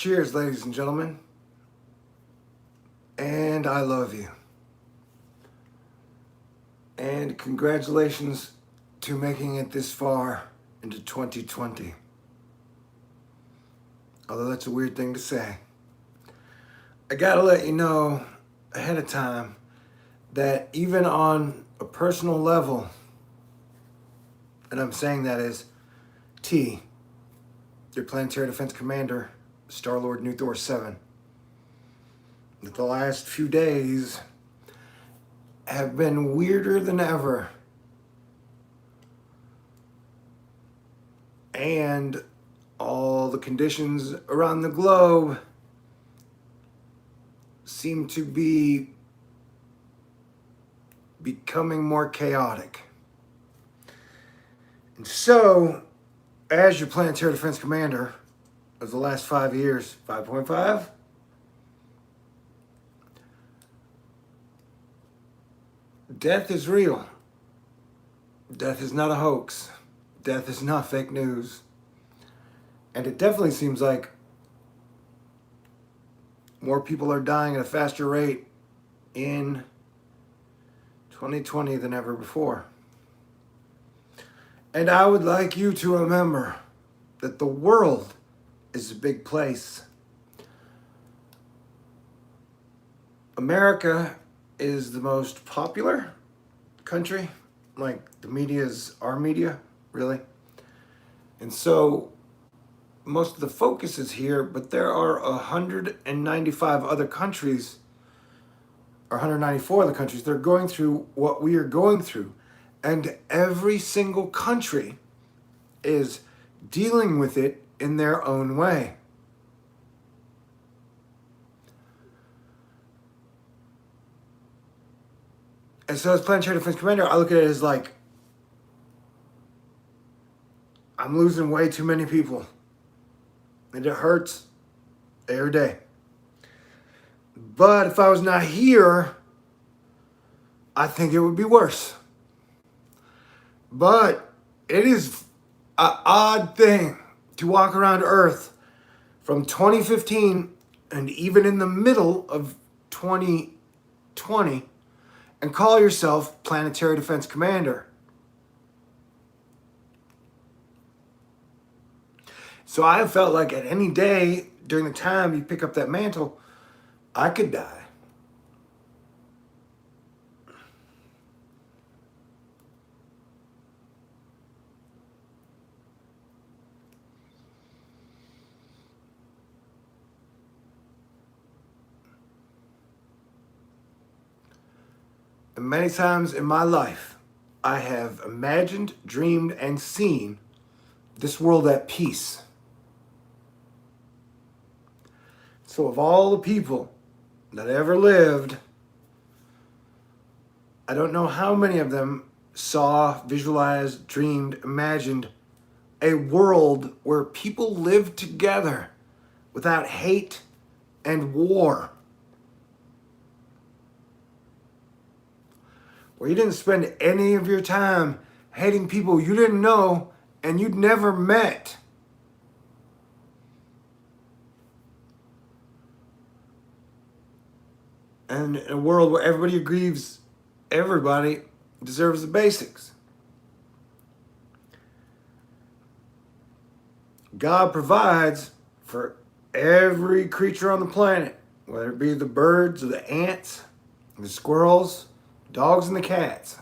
Cheers, ladies and gentlemen. And I love you. And congratulations to making it this far into 2020. Although that's a weird thing to say. I gotta let you know ahead of time that even on a personal level, and I'm saying that as T, your Planetary Defense Commander, Star-Lord New Thor 7, that the last few days have been weirder than ever. And all the conditions around the globe seem to be becoming more chaotic. And so, as your Planetary Defense Commander of the last 5 years, 5.5, death is real. Death is not a hoax. Death is not fake news. And it definitely seems like more people are dying at a faster rate in 2020 than ever before. And I would like you to remember that the world is a big place. America is the most popular country. Like, the media is our media, really. And so most of the focus is here, but there are 195 other countries, or 194 other countries, that are going through what we are going through. And every single country is dealing with it in their own way. And so as Planetary Defense Commander, I look at it as like, I'm losing way too many people. And it hurts every day. But if I was not here, I think it would be worse. But it is an odd thing to walk around Earth from 2015 and even in the middle of 2020 and call yourself Planetary Defense Commander. So I felt like at any day during the time you pick up that mantle, I could die. And many times in my life, I have imagined, dreamed, and seen this world at peace. So of all the people that ever lived, I don't know how many of them saw, visualized, dreamed, imagined a world where people lived together without hate and war. Where you didn't spend any of your time hating people you didn't know and you'd never met. And in a world where everybody agrees everybody deserves the basics. God provides for every creature on the planet, whether it be the birds or the ants, the squirrels, dogs and the cats.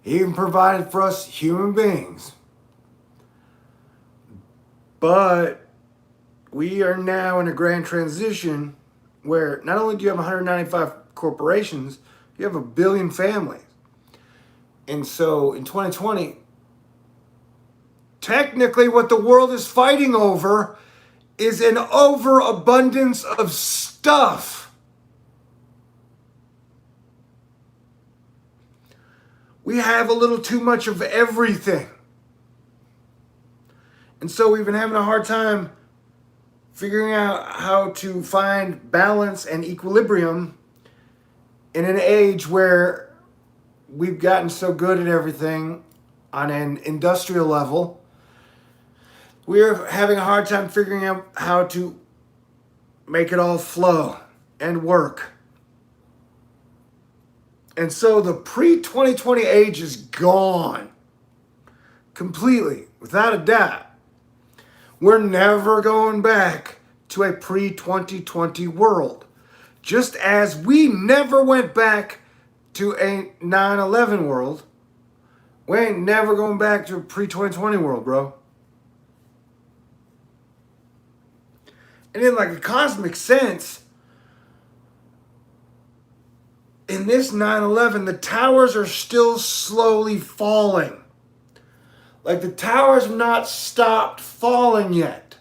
He even provided for us human beings. But we are now in a grand transition where not only do you have 195 corporations, you have 1 billion families. And so in 2020, technically what the world is fighting over is an overabundance of stuff. We have a little too much of everything. And so we've been having a hard time figuring out how to find balance and equilibrium in an age where we've gotten so good at everything on an industrial level. We're having a hard time figuring out how to make it all flow and work. And so the pre-2020 age is gone. Completely, without a doubt. We're never going back to a pre-2020 world. Just as we never went back to a 9/11 world, we ain't never going back to a pre-2020 world, bro. And in like a cosmic sense, in this 9/11, the towers are still slowly falling. Like the towers have not stopped falling yet.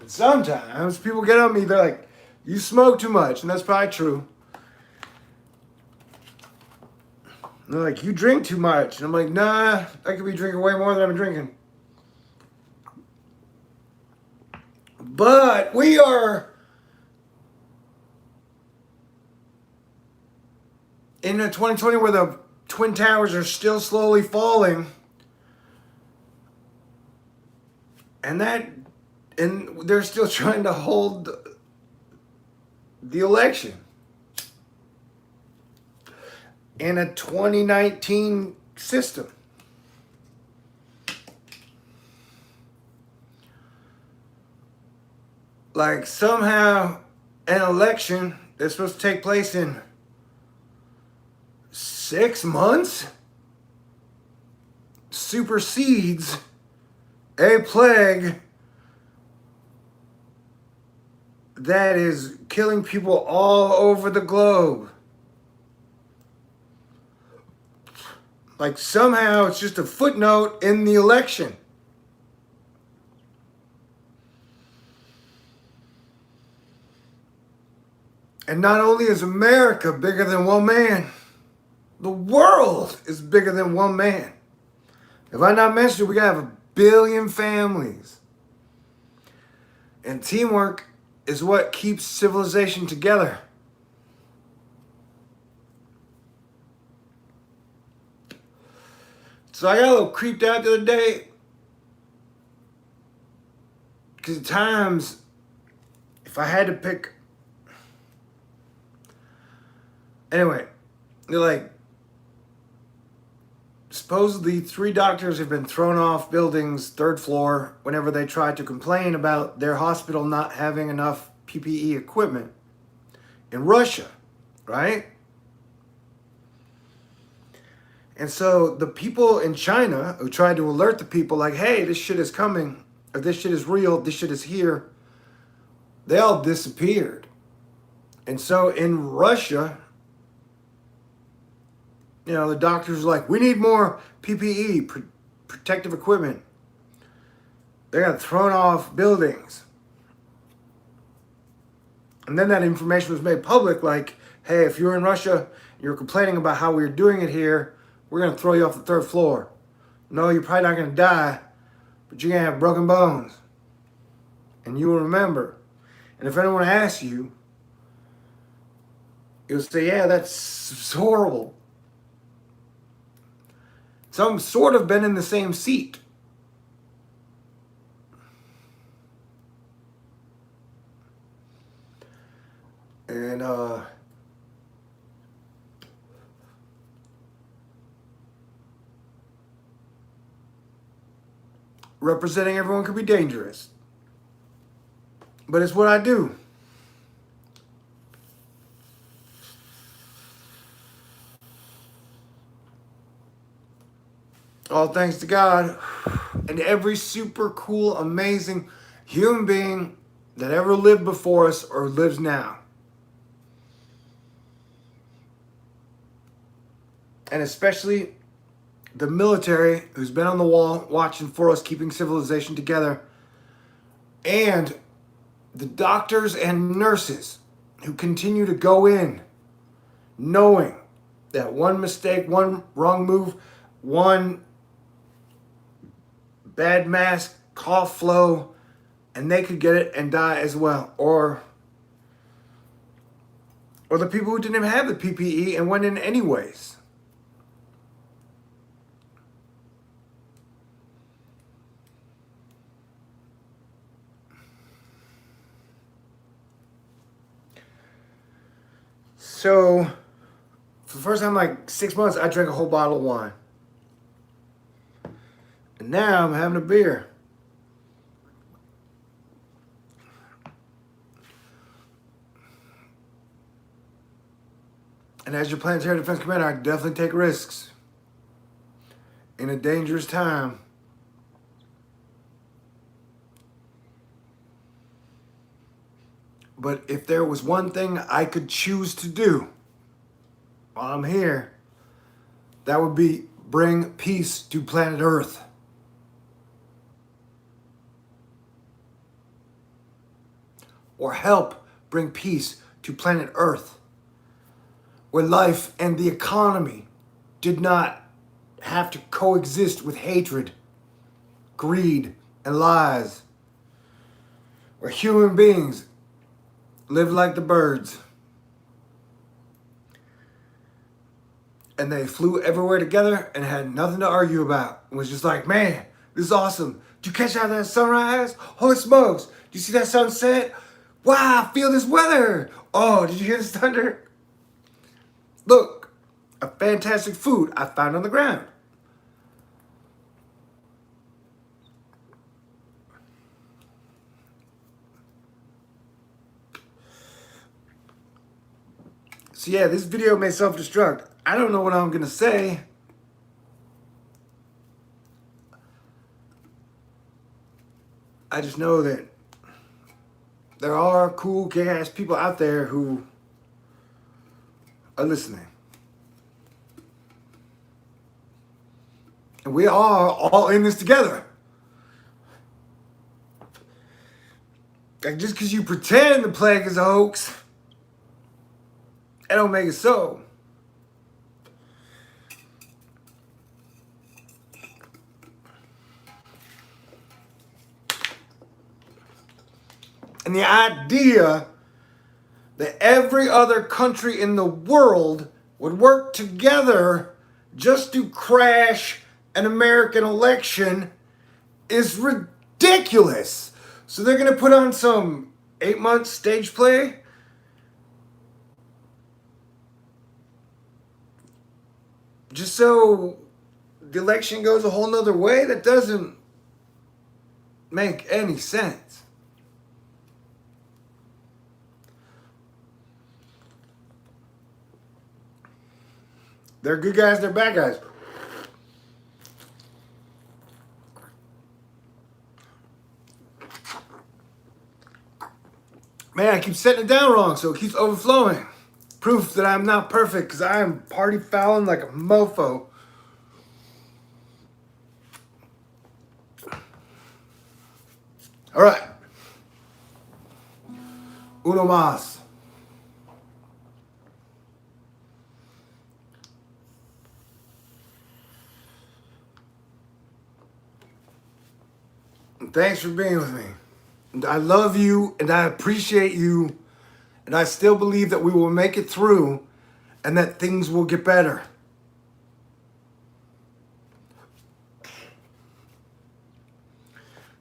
And sometimes people get on me, they're like, you smoke too much, and that's probably true. And they're like, you drink too much. And I'm like, nah, I could be drinking way more than I'm drinking. But we are in a 2020 where the Twin Towers are still slowly falling. And they're still trying to hold the election in a 2019 system. Like somehow an election that's supposed to take place in 6 months supersedes a plague that is killing people all over the globe. Like somehow it's just a footnote in the election. And not only is America bigger than one man, the world is bigger than one man. If I not mentioned it, we gotta have 1 billion families. And teamwork is what keeps civilization together. So I got a little creeped out the other day. Because at times, if I had to pick... Anyway, they're like, supposedly 3 doctors have been thrown off buildings, 3rd floor, whenever they tried to complain about their hospital not having enough PPE equipment in Russia, right? And so the people in China who tried to alert the people like, hey, this shit is coming, or this shit is real, this shit is here, they all disappeared. And so in Russia, you know, the doctors were like, we need more PPE, protective equipment. They got thrown off buildings. And then that information was made public, like, hey, if you're in Russia, you're complaining about how we're doing it here, we're going to throw you off the 3rd floor. No, you're probably not going to die, but you're going to have broken bones. And you will remember. And if anyone asks you, you'll say, yeah, that's horrible. So I'm sort of been in the same seat. And representing everyone could be dangerous. But it's what I do. All thanks to God and every super cool, amazing human being that ever lived before us or lives now. And especially the military who's been on the wall watching for us, keeping civilization together. And the doctors and nurses who continue to go in knowing that one mistake, one wrong move, one bad mask, cough flow, and they could get it and die as well. Or the people who didn't even have the PPE and went in anyways. So, for the first time in like 6 months, I drank a whole bottle of wine. And now I'm having a beer. And as your planetary defense commander, I definitely take risks in a dangerous time. But if there was one thing I could choose to do while I'm here, that would be bring peace to planet Earth. Or help bring peace to planet Earth, where life and the economy did not have to coexist with hatred, greed, and lies, where human beings live like the birds, and they flew everywhere together and had nothing to argue about. It was just like, man, this is awesome. Did you catch out that sunrise? Holy smokes. Did you see that sunset? Wow, I feel this weather. Oh, did you hear this thunder? Look, a fantastic food I found on the ground. So yeah, this video may self-destruct. I don't know what I'm gonna say. I just know that there are cool, kick-ass people out there who are listening. And we are all in this together. Like, just because you pretend the plague is a hoax, it don't make it so. And the idea that every other country in the world would work together just to crash an American election is ridiculous. So they're going to put on some 8-month stage play just so the election goes a whole nother way? That doesn't make any sense. They're good guys, they're bad guys. Man, I keep setting it down wrong, so it keeps overflowing. Proof that I'm not perfect, because I am party fouling like a mofo. All right. Uno más. And thanks for being with me. And I love you, and I appreciate you, and I still believe that we will make it through, and that things will get better.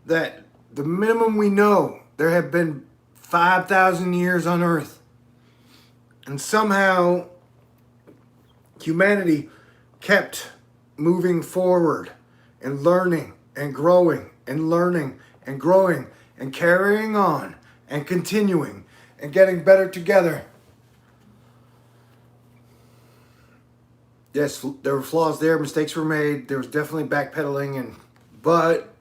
That the minimum we know, there have been 5,000 years on Earth. And somehow humanity kept moving forward and learning and growing and learning and growing and carrying on and continuing and getting better together. Yes, there were flaws there, mistakes were made, there was definitely backpedaling, but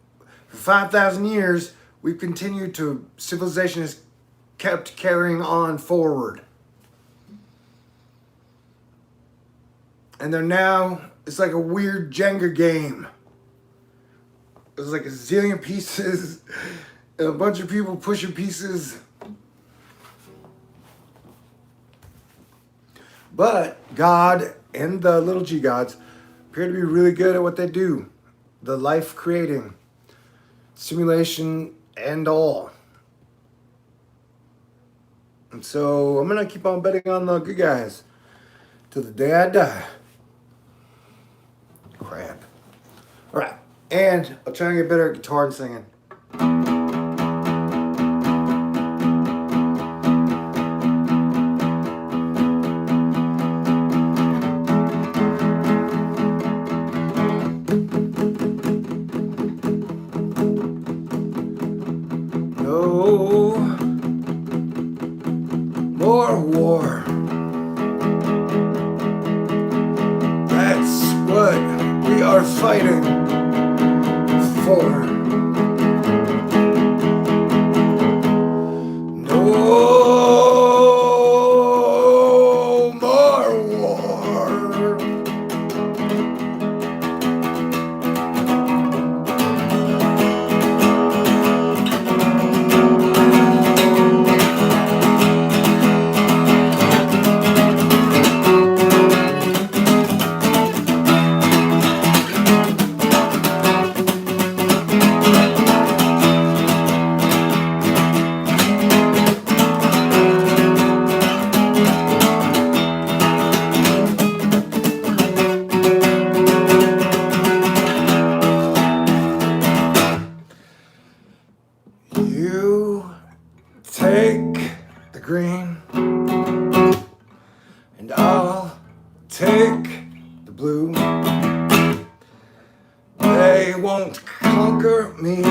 for 5,000 years, we've continued to, civilization has kept carrying on forward. And they're now, it's like a weird Jenga game. There's like a zillion pieces, and a bunch of people pushing pieces. But God and the little g gods appear to be really good at what they do. The life creating, simulation, and all. And so I'm going to keep on betting on the good guys till the day I die. Crap. All right. And I'll try and get better at guitar and singing. fighting for. No more war. You take the green, and I'll take the blue. They won't conquer me,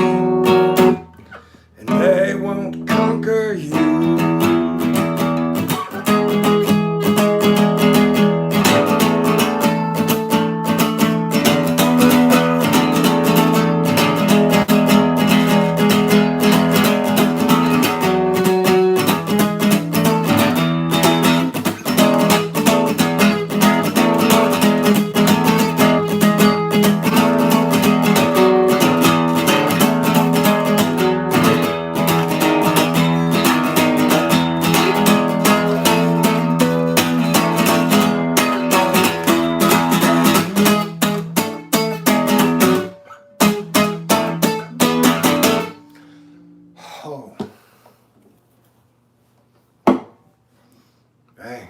and they won't conquer you. Oh. Hey.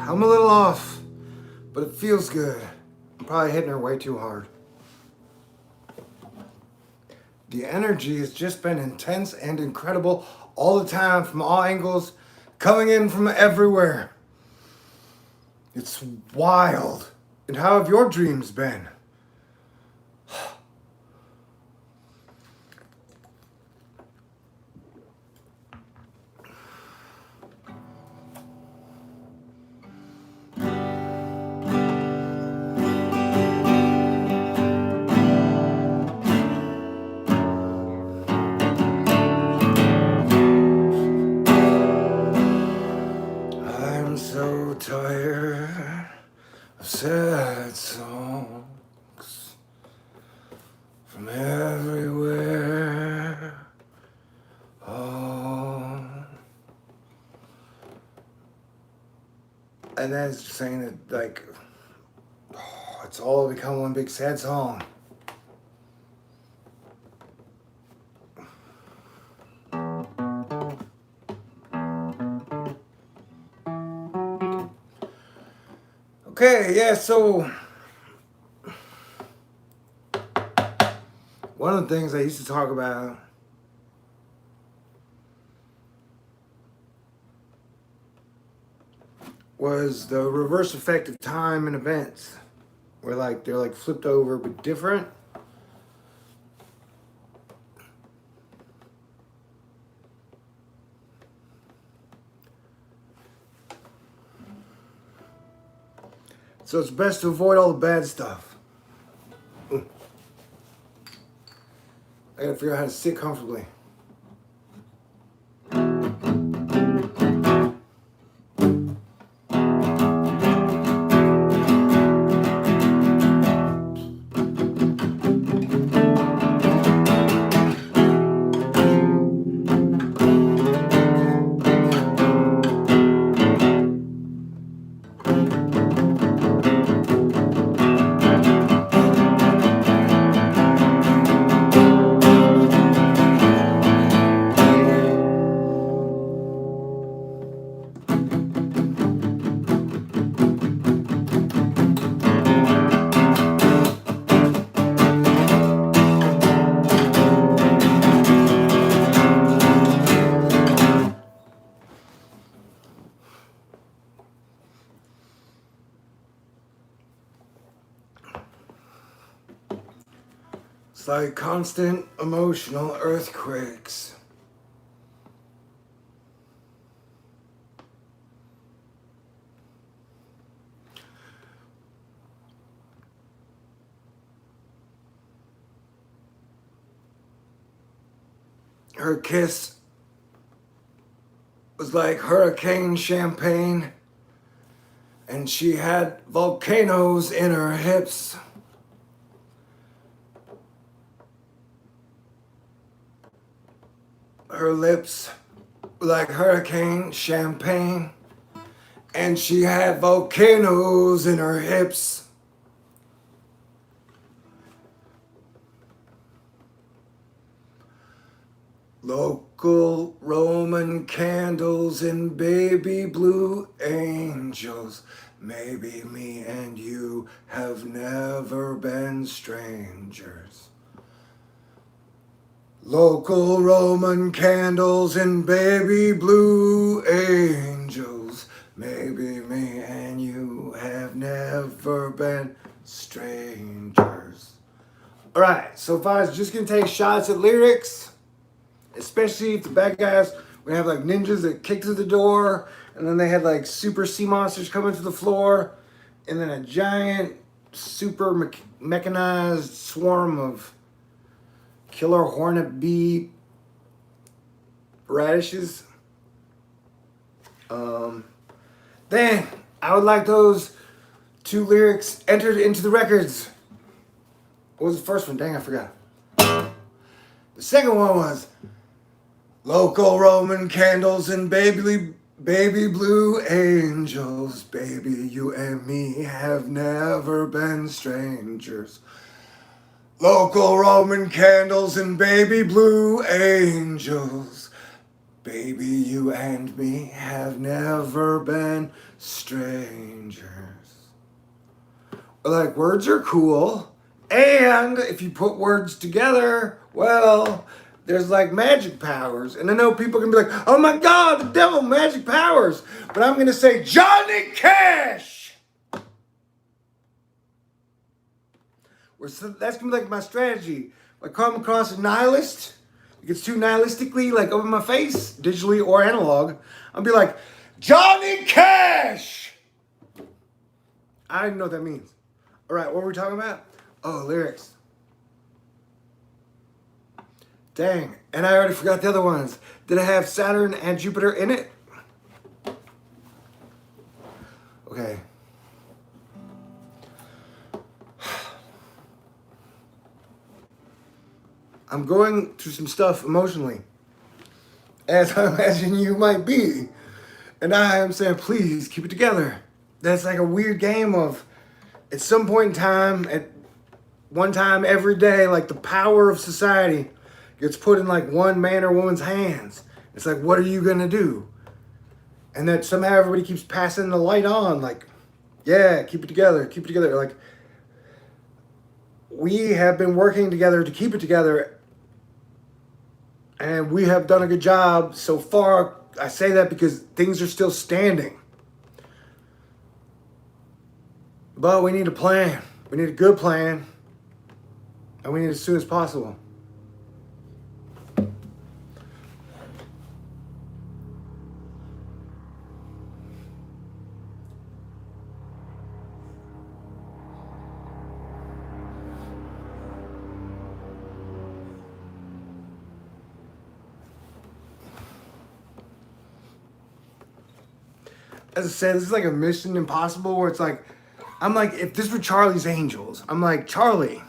I'm a little off, but it feels good. I'm probably hitting her way too hard. The energy has just been intense and incredible all the time from all angles, coming in from everywhere. It's wild. And how have your dreams been? I'm so tired of sad songs from everywhere. Oh. And then it's just saying that, like, it's all become one big sad song. Okay, yeah, so one of the things I used to talk about was the reverse effect of time and events, where like they're like flipped over but different. So it's best to avoid all the bad stuff. I gotta figure out how to sit comfortably. It's like constant emotional earthquakes. Her kiss was like hurricane champagne, and she had volcanoes in her hips. Her lips were like hurricane champagne, and she had volcanoes in her hips. Local Roman candles and baby blue angels. Maybe me and you have never been strangers. Local Roman candles and baby blue angels. Maybe me and you have never been strangers. Alright, so if I was just gonna take shots at lyrics, especially if the bad guys would have like ninjas that kick through the door, and then they had like super sea monsters coming to the floor, and then a giant super mechanized swarm of killer hornet bee radishes. Then I would like those two lyrics entered into the records. What was the first one? Dang, I forgot. The second one was local Roman candles and baby blue angels. Baby, you and me have never been strangers. Local Roman candles and baby blue angels. Baby, you and me have never been strangers. Like, words are cool, and if you put words together, well, there's like magic powers. And I know people can be like, oh my God, the devil, magic powers. But I'm going to say Johnny Cash. So that's going to be like my strategy. If I come across a nihilist, it gets too nihilistically like over my face, digitally or analog, I'll be like, Johnny Cash. I don't even know what that means. All right, what were we talking about? Oh, lyrics. Dang, and I already forgot the other ones. Did it have Saturn and Jupiter in it? Okay. I'm going through some stuff emotionally, as I imagine you might be. And I am saying, please keep it together. That's like a weird game of, at some point in time, at one time every day, like the power of society gets put in like one man or woman's hands. It's like, what are you gonna do? And that somehow everybody keeps passing the light on, like, yeah, keep it together, keep it together. Like, we have been working together to keep it together, and we have done a good job so far. I say that because things are still standing. But we need a plan. We need a good plan. And we need it as soon as possible. as I said, this is like a Mission Impossible where it's like, I'm like, if this were Charlie's Angels, I'm like, Charlie.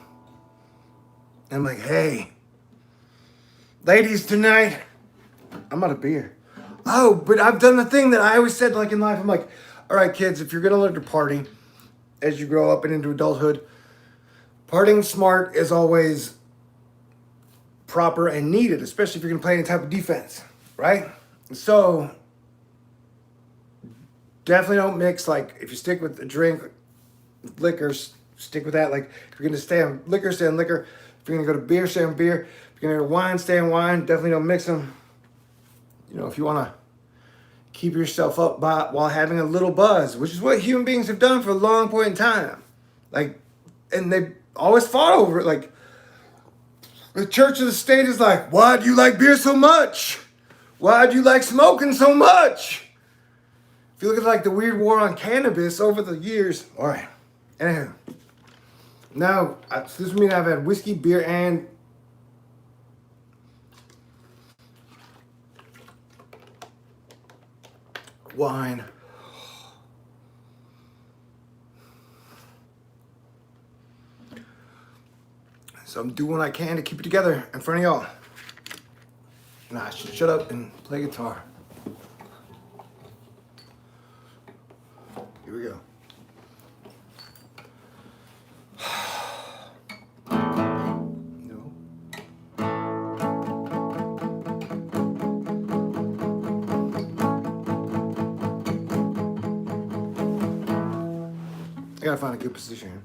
And I'm like, hey, ladies, tonight, I'm out of beer. Oh, but I've done the thing that I always said, like in life. I'm like, all right, kids, if you're gonna learn to party as you grow up and into adulthood, partying smart is always proper and needed, especially if you're gonna play any type of defense, right? So definitely don't mix. Like if you stick with a drink, liquor, stick with that. Like if you're gonna stay on liquor, stay on liquor. If you're gonna go to beer, stay on beer. If you're gonna go to wine, stay on wine. Definitely don't mix them. You know, if you wanna keep yourself up while having a little buzz, which is what human beings have done for a long point in time. Like, and they always fought over it. Like, the church of the state is like, why do you like beer so much? Why do you like smoking so much? If you look at like the weird war on cannabis over the years. All right. Anywho. Now, this means I've had whiskey, beer, and wine. So I'm doing what I can to keep it together in front of y'all. Nah, I should shut up and play guitar. Here we go. No. I gotta find a good position here.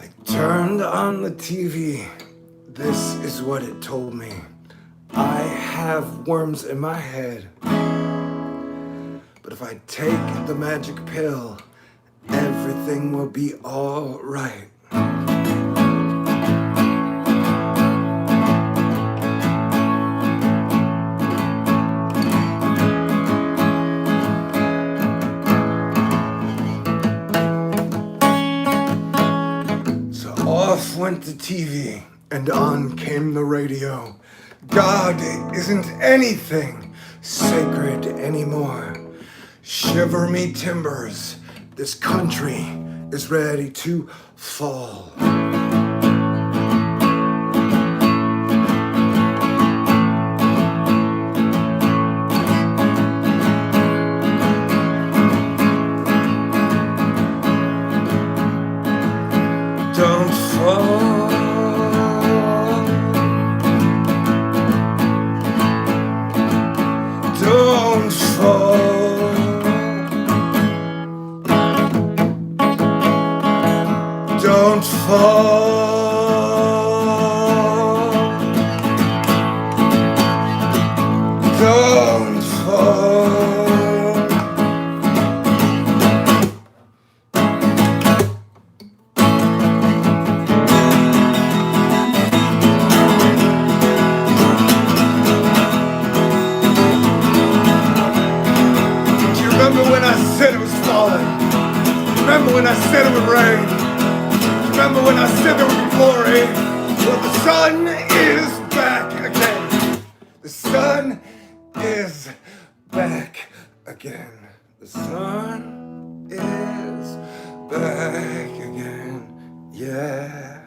I turned on the TV. This is what it told me. I have worms in my head. But if I take the magic pill, everything will be all right. Off went the TV, and on came the radio. God isn't anything sacred anymore. Shiver me timbers, this country is ready to fall. Don't fall. Don't fall. Don't fall. Don't fall. Remember when I said it was falling? Remember when I said it would rain? Remember when I said there would be glory? Well, the sun is back again. The sun is back again. The sun is back again. Yeah.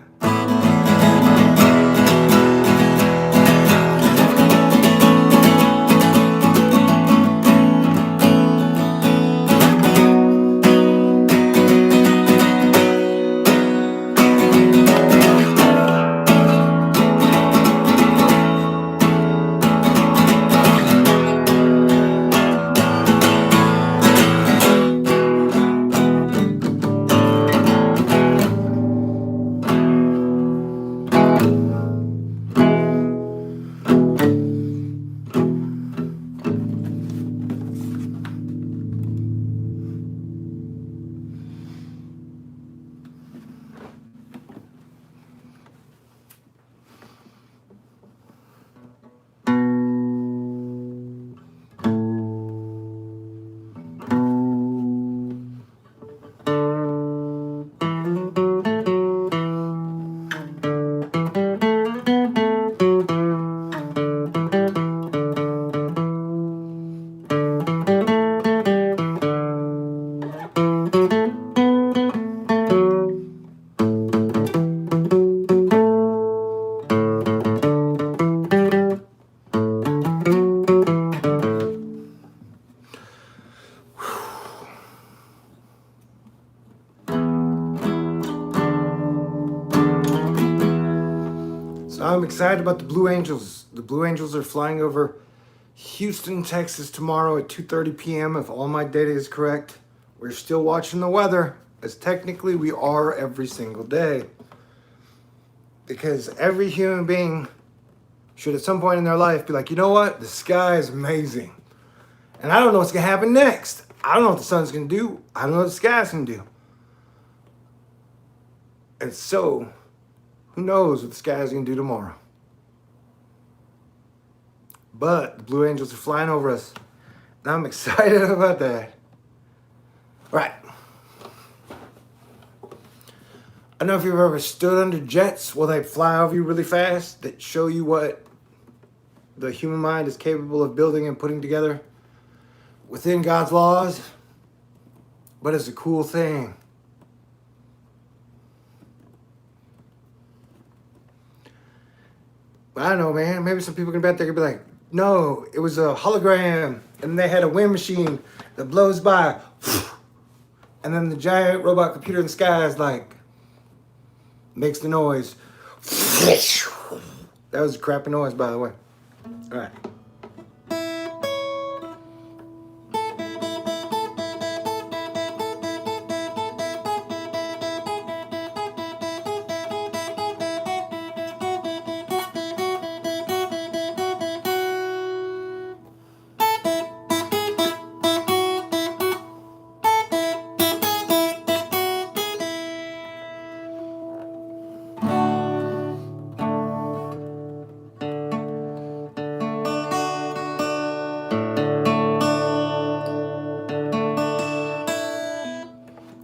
I'm excited about the Blue Angels. The Blue Angels are flying over Houston, Texas tomorrow at 2:30 p.m. if all my data is correct. We're still watching the weather, as technically we are every single day. Because every human being should at some point in their life be like, you know what? The sky is amazing. And I don't know what's going to happen next. I don't know what the sun's going to do. I don't know what the sky's going to do. And so, who knows what the sky's going to do tomorrow? But the Blue Angels are flying over us. And I'm excited about that. All right. I don't know if you've ever stood under jets while they fly over you really fast that show you what the human mind is capable of building and putting together within God's laws. But it's a cool thing. I don't know, man. Maybe some people can bet they could be like, no, it was a hologram. And they had a wind machine that blows by. And then the giant robot computer in the sky is like, makes the noise. That was a crappy noise, by the way. All right.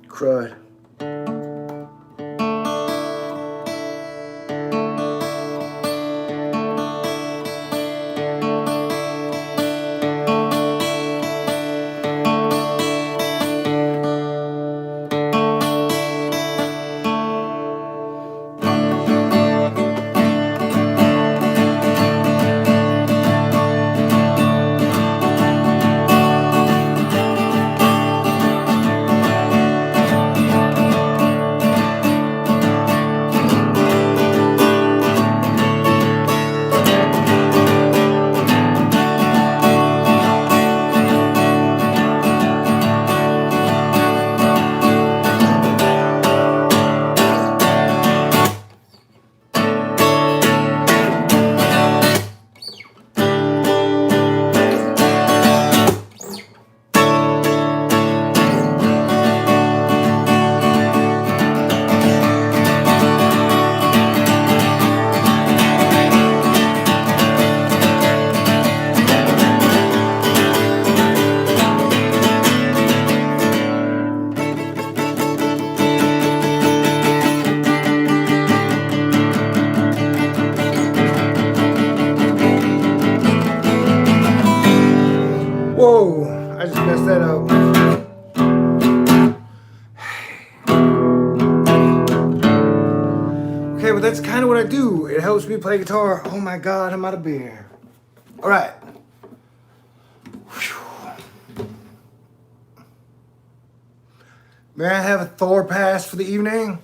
Crud. Whoa, I just messed that up. Okay, but that's kind of what I do. It helps me play guitar. Oh my God, I'm out of beer. All right. May I have a Thor pass for the evening?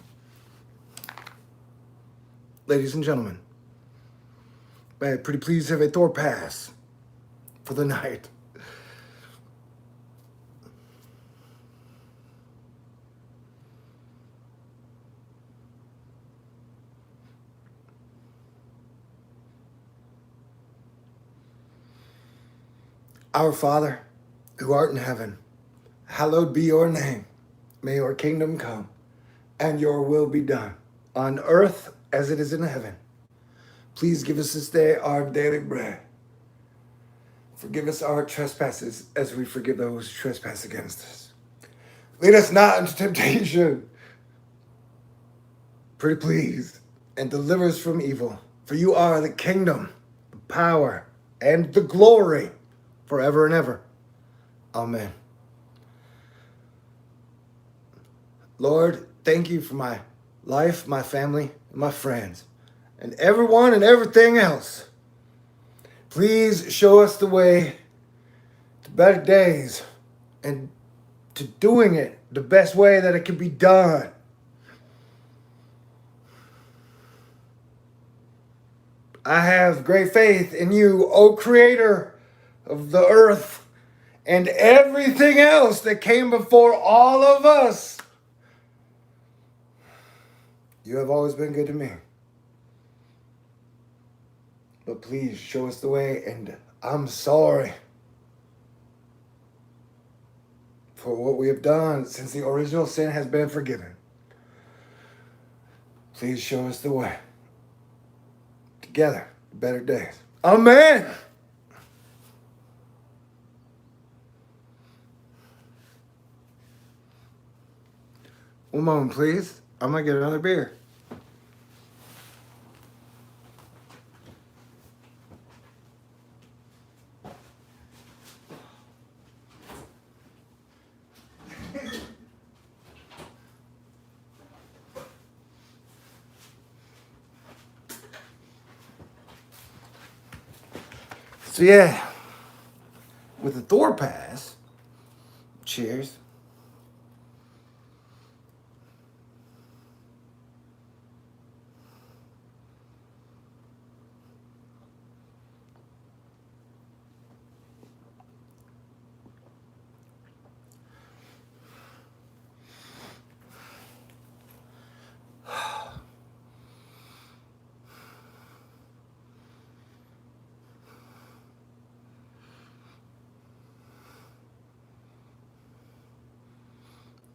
Ladies and gentlemen, may I pretty please have a Thor pass for the night? Our Father, who art in heaven, hallowed be your name. May your kingdom come, and your will be done, on earth as it is in heaven. Please give us this day our daily bread. Forgive us our trespasses, as we forgive those who trespass against us. Lead us not into temptation, pretty please, and deliver us from evil. For you are the kingdom, the power, and the glory, forever and ever. Amen. Lord, thank you for my life, my family, and my friends, and everyone and everything else. Please show us the way to better days and to doing it the best way that it can be done. I have great faith in you, O Creator of the earth and everything else that came before all of us. You have always been good to me. But please show us the way, and I'm sorry for what we have done since the original sin has been forgiven. Please show us the way. Together, better days. Amen. One moment, please. I'm going to get another beer. So yeah, with the Thor pass, cheers.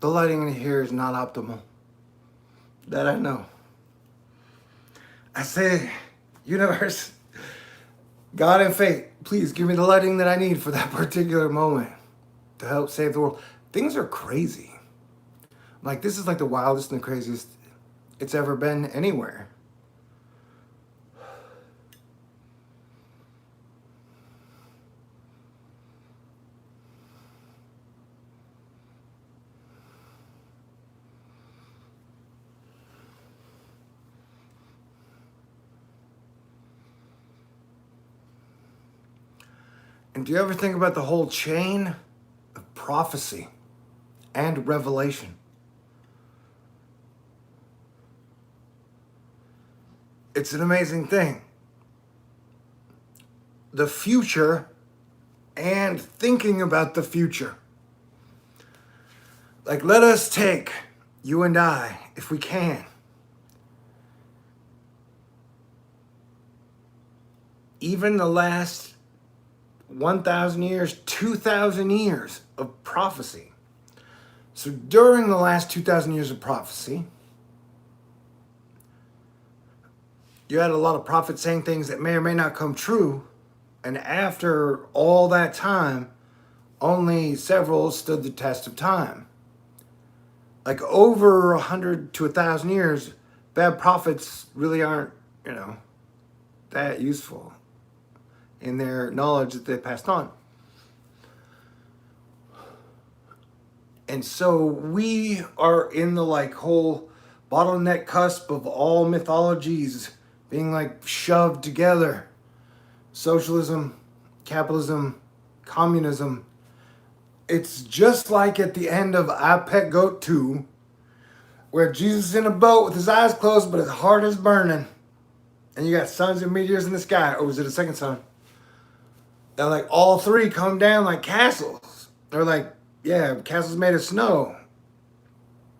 The lighting in here is not optimal. That I know. I say, universe, God and fate, please give me the lighting that I need for that particular moment to help save the world. Things are crazy. Like, this is like the wildest and the craziest it's ever been anywhere. And do you ever think about the whole chain of prophecy and revelation? It's an amazing thing. The future and thinking about the future. Like, let us take, you and I, if we can, even the last 1,000 years, 2,000 years of prophecy. So during the last 2,000 years of prophecy, you had a lot of prophets saying things that may or may not come true. And after all that time, only several stood the test of time. Like, over 100 to 1,000 years, bad prophets really aren't, that useful in their knowledge that they passed on. And so we are in the whole bottleneck cusp of all mythologies being shoved together. Socialism, capitalism, communism. It's just like at the end of I Pet Goat 2, where Jesus is in a boat with his eyes closed but his heart is burning. And you got suns and meteors in the sky. Or was it a second sun? And all three come down like castles. They're castles made of snow.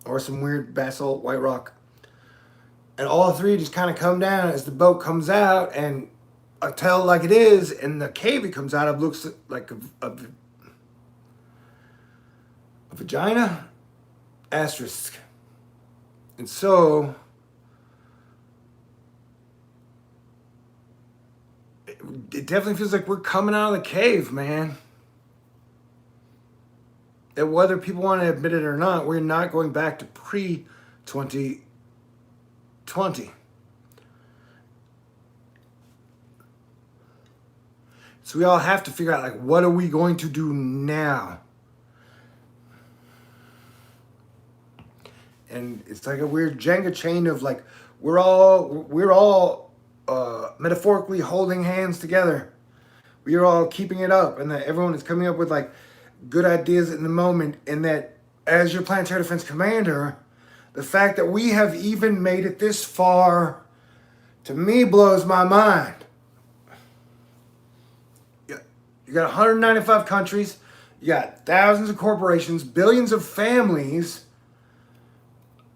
Or some weird basalt white rock. And all three just kind of come down as the boat comes out, and I tell like it is, and the cave it comes out of looks like a vagina, asterisk. And so it definitely feels like we're coming out of the cave, man. That whether people want to admit it or not, we're not going back to pre-2020. So we all have to figure out, what are we going to do now? And it's like a weird Jenga chain of we're all metaphorically holding hands together. We are all keeping it up, and that everyone is coming up with good ideas in the moment. And that as your planetary defense commander, the fact that we have even made it this far, to me, blows my mind. You got 195 countries. You got thousands of corporations, billions of families.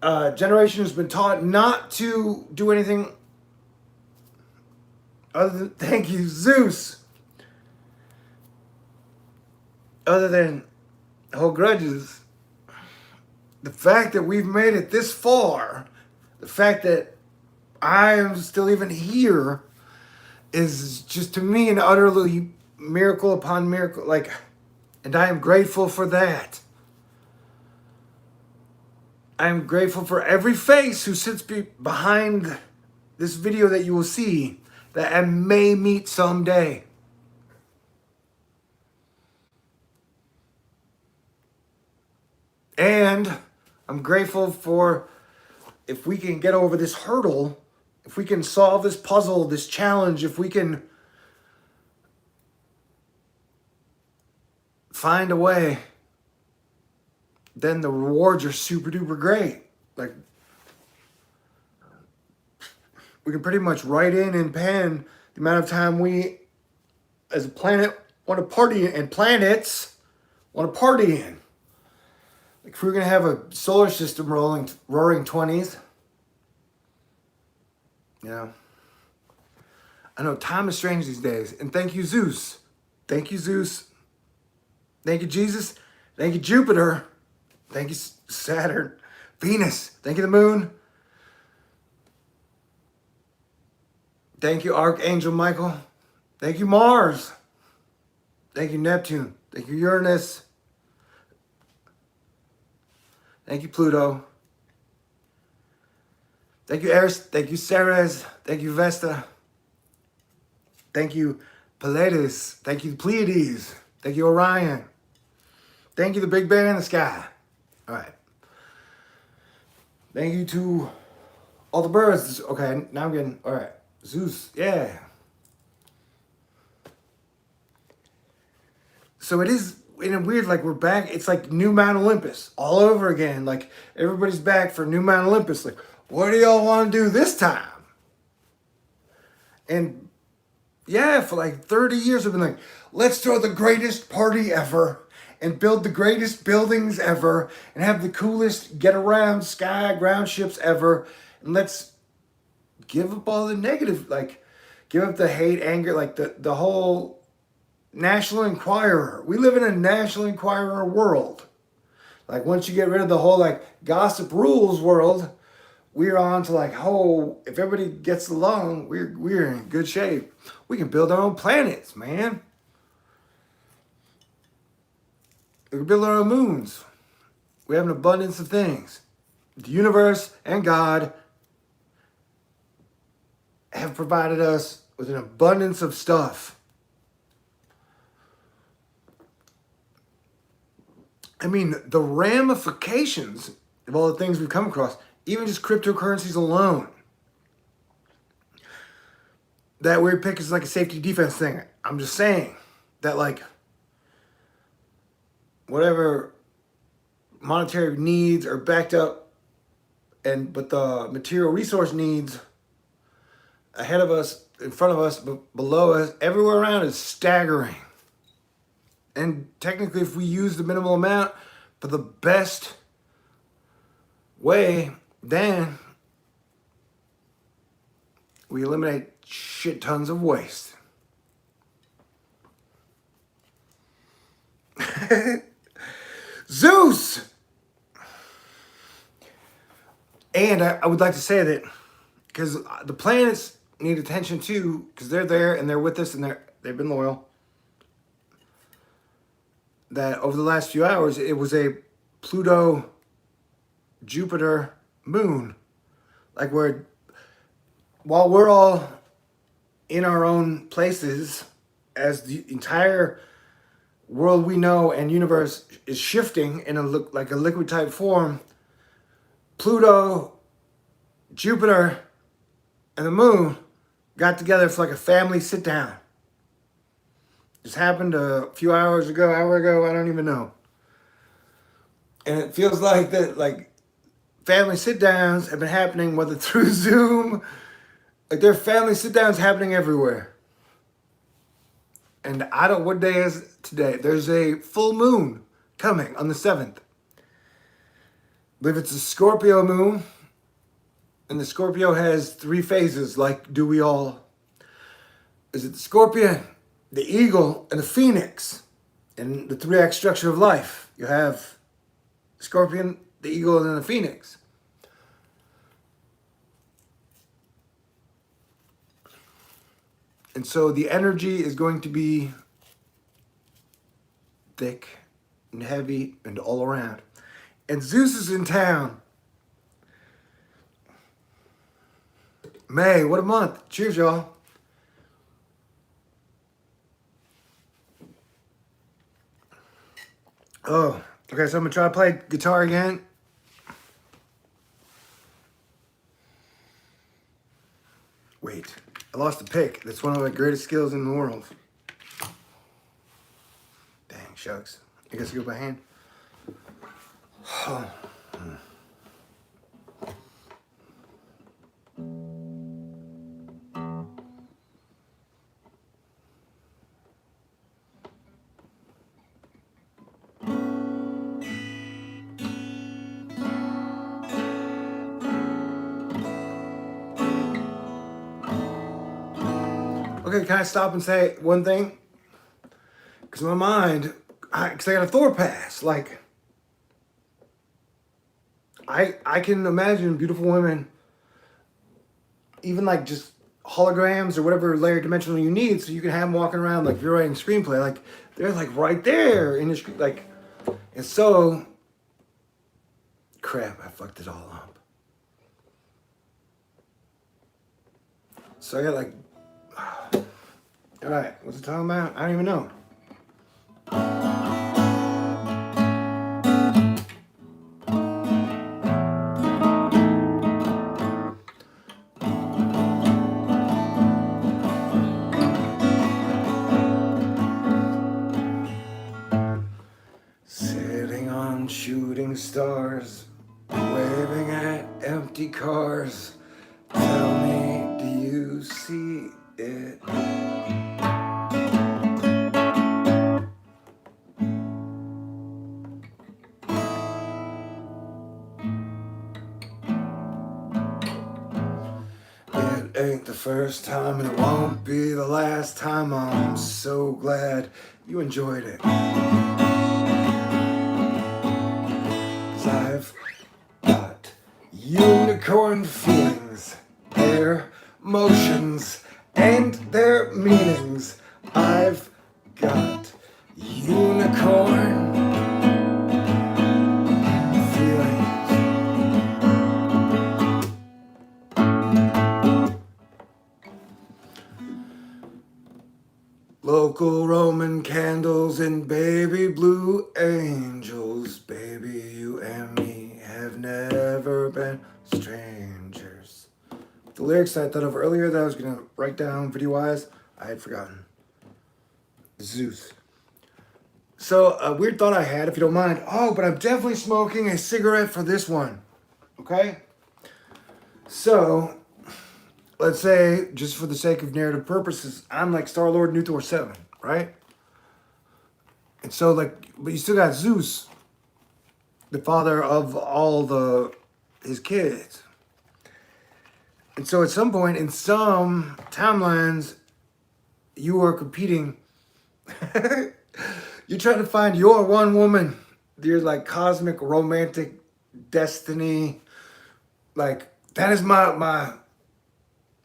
Generation has been taught not to do anything other than, thank you, Zeus, other than hold grudges. The fact that we've made it this far, the fact that I am still even here is just to me an utterly miracle upon miracle. Like, and I am grateful for that. I am grateful for every face who sits behind this video that you will see that I may meet someday. And I'm grateful for if we can get over this hurdle, if we can solve this puzzle, this challenge, if we can find a way, then the rewards are super duper great. Like, we can pretty much write in pen the amount of time we, as a planet, want to party in, and planets want to party in. Like, if we're going to have a solar system roaring 20s, you know, I know time is strange these days. And thank you, Zeus. Thank you, Zeus. Thank you, Jesus. Thank you, Jupiter. Thank you, Saturn. Venus. Thank you, the moon. Thank you, Archangel Michael. Thank you, Mars. Thank you, Neptune. Thank you, Uranus. Thank you, Pluto. Thank you, Eris. Thank you, Ceres. Thank you, Vesta. Thank you, Pleiades. Thank you, Pleiades. Thank you, Orion. Thank you, the Big Bear in the sky. All right. Thank you to all the birds. Okay, now I'm getting, all right. Zeus, yeah. So it is in a weird, like, we're back. It's like New Mount Olympus all over again. Like, everybody's back for New Mount Olympus. Like, what do y'all want to do this time? And yeah, for like 30 years, I've been like, let's throw the greatest party ever and build the greatest buildings ever and have the coolest get around sky ground ships ever. And let's give up all the negative, like, give up the hate, anger, like the whole National Enquirer. We live in a National Enquirer world. Like, once you get rid of the whole, like, gossip rules world, we're on to, like, oh, if everybody gets along, we're in good shape. We can build our own planets, man. We can build our own moons. We have an abundance of things. The universe and God have provided us with an abundance of stuff. I mean, the ramifications of all the things we've come across, even just cryptocurrencies alone, that weird pick is like a safety defense thing. I'm just saying that, like, whatever monetary needs are backed up, but the material resource needs ahead of us, in front of us, below us, everywhere around is staggering. And technically, if we use the minimal amount for the best way, then we eliminate shit tons of waste. Zeus! And I would like to say that, because the planets need attention too, because they're there and they're with us and they've been loyal, that over the last few hours, it was a Pluto, Jupiter, moon. Like, while we're all in our own places, as the entire world we know and universe is shifting in a liquid type form, Pluto, Jupiter, and the moon got together for like a family sit down. This happened a few hours ago, hour ago, I don't even know. And it feels like that, like, family sit downs have been happening, whether through Zoom, like, there are family sit downs happening everywhere. And I don't, what day is today? There's a full moon coming on the 7th. I believe it's a Scorpio moon. And the Scorpio has 3 phases, like do we all. Is it the Scorpion, the Eagle, and the Phoenix? In the 3-act structure of life, you have the Scorpion, the Eagle, and then the Phoenix. And so the energy is going to be thick and heavy and all around. And Zeus is in town. May, what a month. Cheers, y'all. Oh, okay, so I'm going to try to play guitar again. Wait, I lost the pick. That's one of my greatest skills in the world. Dang, shucks. I guess I go by hand. Oh. Okay, can I stop and say one thing? Because my mind, because I got a Thor pass. Like, I can imagine beautiful women, even like just holograms or whatever layer dimensional you need, so you can have them walking around like if you're writing a screenplay. Like, they're like right there in the screen. Like, and so, crap, I fucked it all up. So I got like, all right, what's it talking about? I don't even know. Sitting on shooting stars, waving at empty cars. Tell me, do you see it? It ain't the first time and it won't be the last time. I'm so glad you enjoyed it. 'Cause I've got unicorn feelings, their motions and their meanings. I've got unicorn feelings. Local Roman candles and baby blue angels. Baby, you and me have never been strangers. The lyrics I thought of earlier that I was going to write down video-wise, I had forgotten. Zeus. So, a weird thought I had, if you don't mind. Oh, but I'm definitely smoking a cigarette for this one. Okay? So, let's say, just for the sake of narrative purposes, I'm like Star-Lord New Thor 7, right? And so, like, but you still got Zeus, the father of all his kids. And so at some point, in some timelines, you are competing. You're trying to find your one woman, your like cosmic romantic destiny. Like, that is my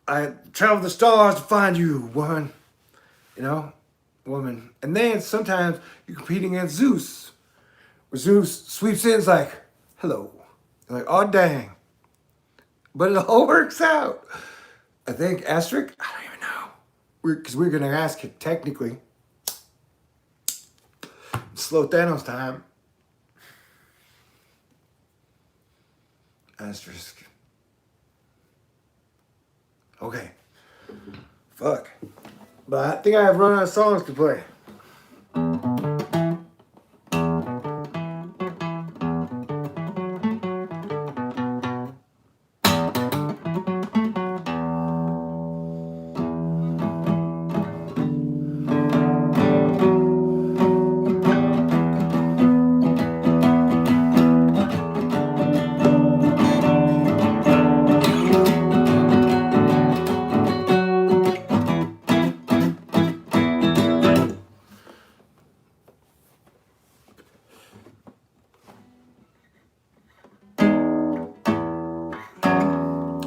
I travel the stars to find you, woman. You know, woman. And then sometimes you're competing against Zeus. Where Zeus sweeps in, it's like, hello. You're like, oh dang. But it all works out. I think asterisk, I don't even know. Because we're gonna ask it technically. Slow Thanos time. Asterisk. Okay. Fuck. But I think I have run out of songs to play.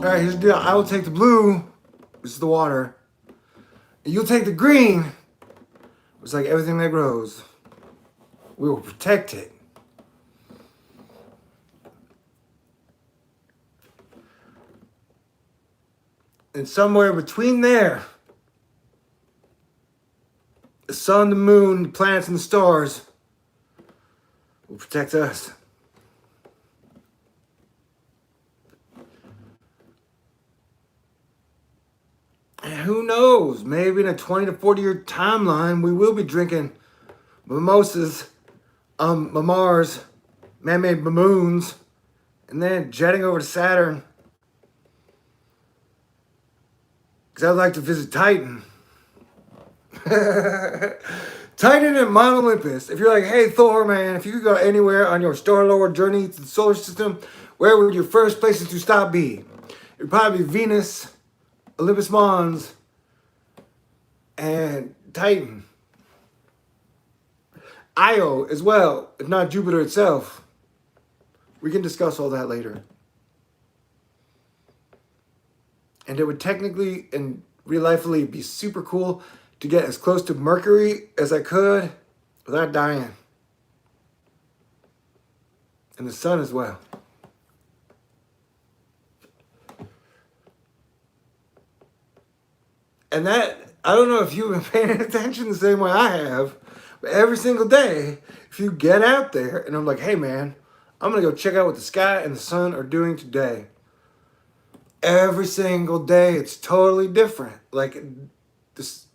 right, here's the deal. I will take the blue, which is the water. And you'll take the green, which is like everything that grows. We will protect it. And somewhere between there, the sun, the moon, the planets, and the stars will protect us. And who knows, maybe in a 20 to 40 year timeline, we will be drinking mimosas, Mars, man-made moons, and then jetting over to Saturn. Because I'd like to visit Titan. Titan and Mount Olympus. If you're like, hey Thor, man, if you could go anywhere on your Star-Lord journey to the solar system, where would your first places to stop be? It would probably be Venus, Olympus Mons, and Titan. Io as well, if not Jupiter itself. We can discuss all that later. And it would technically and real lifely be super cool to get as close to Mercury as I could without dying. And the sun as well. And that, I don't know if you've been paying attention the same way I have, but every single day, if you get out there and I'm like, hey man, I'm going to go check out what the sky and the sun are doing today. Every single day, it's totally different. Like, this,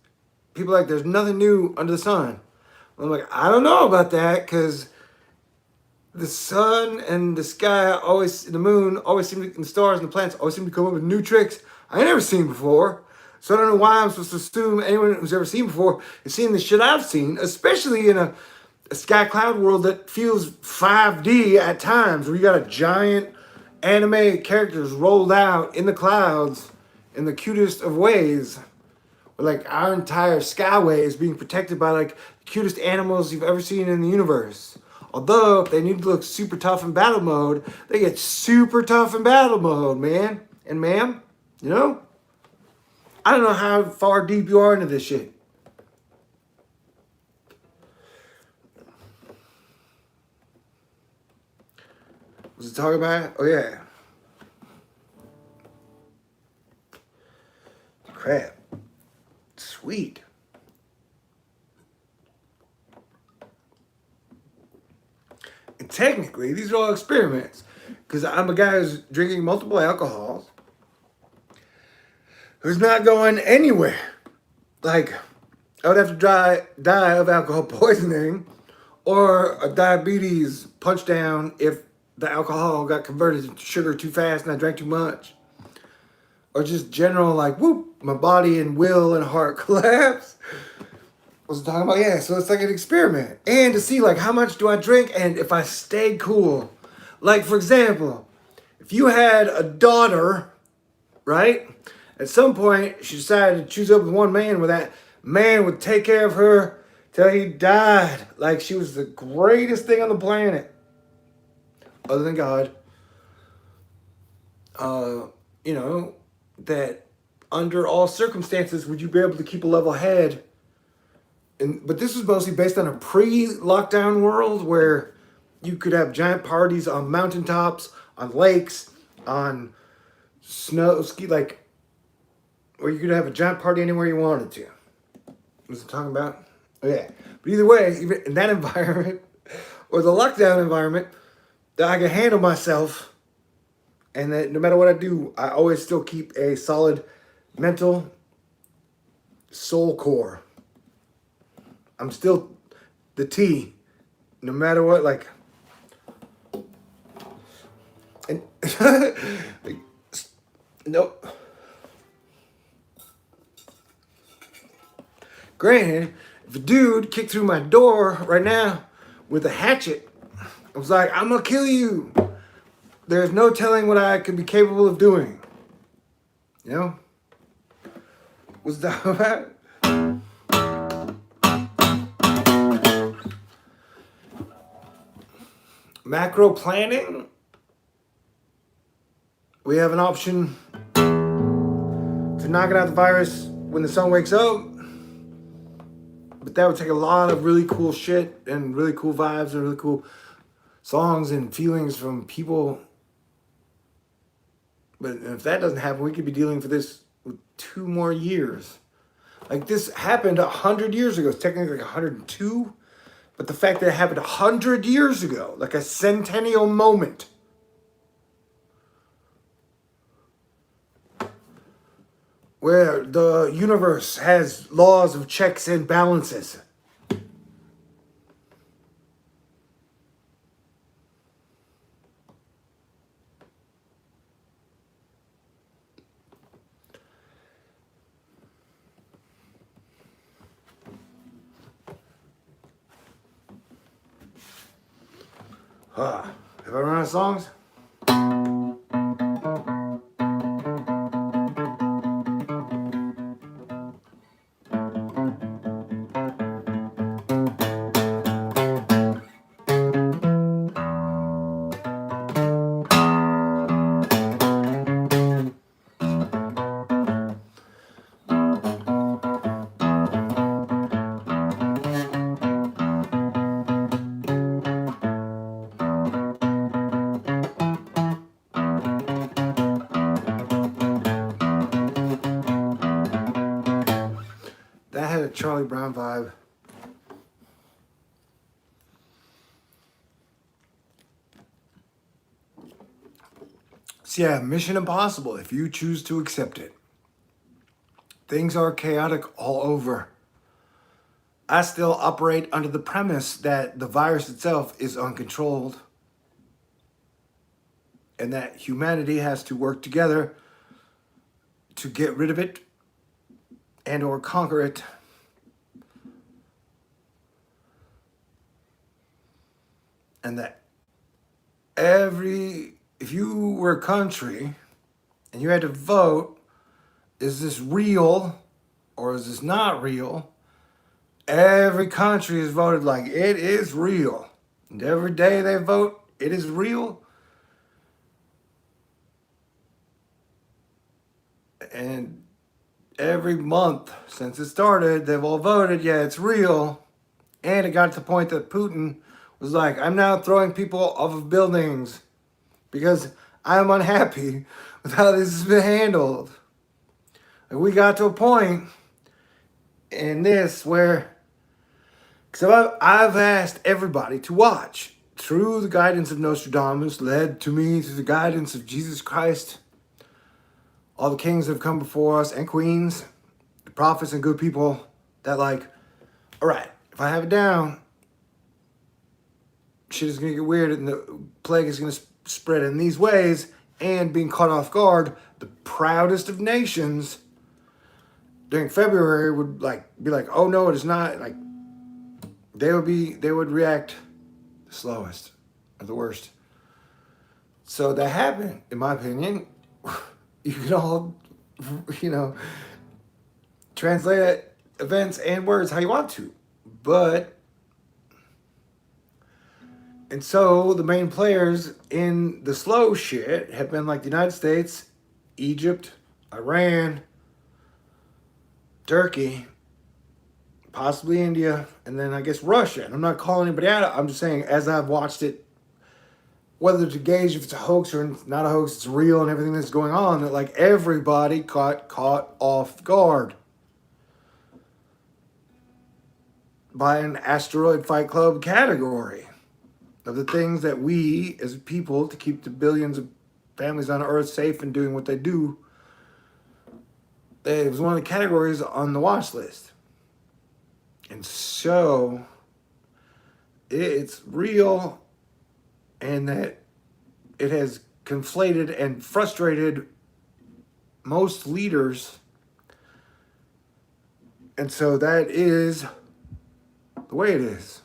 people are like, there's nothing new under the sun. I'm like, I don't know about that, because the sun and the sky always, the moon always seem to, and the stars and the planets always seem to come up with new tricks I ain't never seen before. So I don't know why I'm supposed to assume anyone who's ever seen before has seen the shit I've seen, especially in a sky cloud world that feels 5D at times, where you got a giant anime characters rolled out in the clouds in the cutest of ways. Like our entire skyway is being protected by like the cutest animals you've ever seen in the universe. Although if they need to look super tough in battle mode, they get super tough in battle mode, man and ma'am. You know? I don't know how far deep you are into this shit. Was it talking about? Oh yeah. Crap. Sweet. And technically, these are all experiments. Because I'm a guy who's drinking multiple alcohols, who's not going anywhere. Like, I would have to die of alcohol poisoning or a diabetes punch down if the alcohol got converted into sugar too fast and I drank too much. Or just general, like, whoop, my body and will and heart collapse. What was I talking about? Yeah, so it's like an experiment. And to see, like, how much do I drink and if I stay cool. Like, for example, if you had a daughter, right? At some point, she decided to choose up with one man where that man would take care of her till he died. Like she was the greatest thing on the planet. Other than God. You know, that under all circumstances would you be able to keep a level head. But this was mostly based on a pre-lockdown world where you could have giant parties on mountaintops, on lakes, on snow ski, like where you could have a giant party anywhere you wanted to. What was I talking about? Oh yeah. But either way, even in that environment or the lockdown environment, that I can handle myself, and that no matter what I do, I always still keep a solid mental soul core. I'm still the T, no matter what, like, and like, nope. Granted, if a dude kicked through my door right now with a hatchet, I was like, I'm gonna kill you. There's no telling what I could be capable of doing. You know? What's that about? Macro planning. We have an option knocking out the virus when the sun wakes up. But that would take a lot of really cool shit and really cool vibes and really cool songs and feelings from people. But if that doesn't happen, we could be dealing for this with 2 more years. Like, this happened 100 years ago. It's technically like 102. But the fact that it happened 100 years ago, like a centennial moment, where the universe has laws of checks and balances. Have I run out of songs? That had a Charlie Brown vibe. So yeah, Mission Impossible, if you choose to accept it. Things are chaotic all over. I still operate under the premise that the virus itself is uncontrolled and that humanity has to work together to get rid of it and or conquer it. And that if you were a country and you had to vote, is this real or is this not real? Every country has voted like it is real. And every day they vote, it is real. And every month since it started, they've all voted, yeah, it's real. And it got to the point that Putin was like, I'm now throwing people off of buildings because I'm unhappy with how this has been handled. And we got to a point in this where, because I've asked everybody to watch through the guidance of Nostradamus, led to me through the guidance of Jesus Christ, all the kings that have come before us and queens, the prophets and good people, that like, all right, if I have it down, shit is going to get weird and the plague is going to spread in these ways, and being caught off guard, the proudest of nations during February would be like, oh no, it is not. Like, they would react the slowest or the worst. So that happened, in my opinion. You can all, translate events and words how you want to. And so the main players in the slow shit have been like the United States, Egypt, Iran, Turkey, possibly India, and then I guess Russia. And I'm not calling anybody out. I'm just saying, as I've watched it, whether to gauge if it's a hoax or not a hoax, it's real and everything that's going on, that like everybody got caught off guard by an asteroid fight club category of the things that we as people, to keep the billions of families on Earth safe and doing what they do, it was one of the categories on the watch list. And so it's real, and that it has conflated and frustrated most leaders. And so that is the way it is,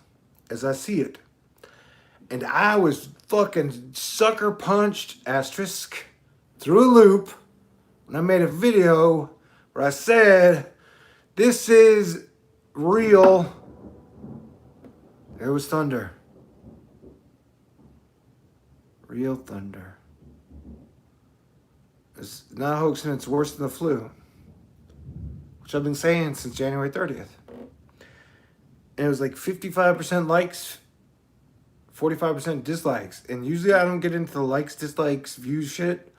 as I see it. And I was fucking sucker punched, asterisk, through a loop when I made a video where I said, this is real. There was thunder. Real thunder. It's not a hoax and it's worse than the flu. which I've been saying since January 30th. And it was like 55% likes, 45% dislikes. And usually I don't get into the likes, dislikes, views shit.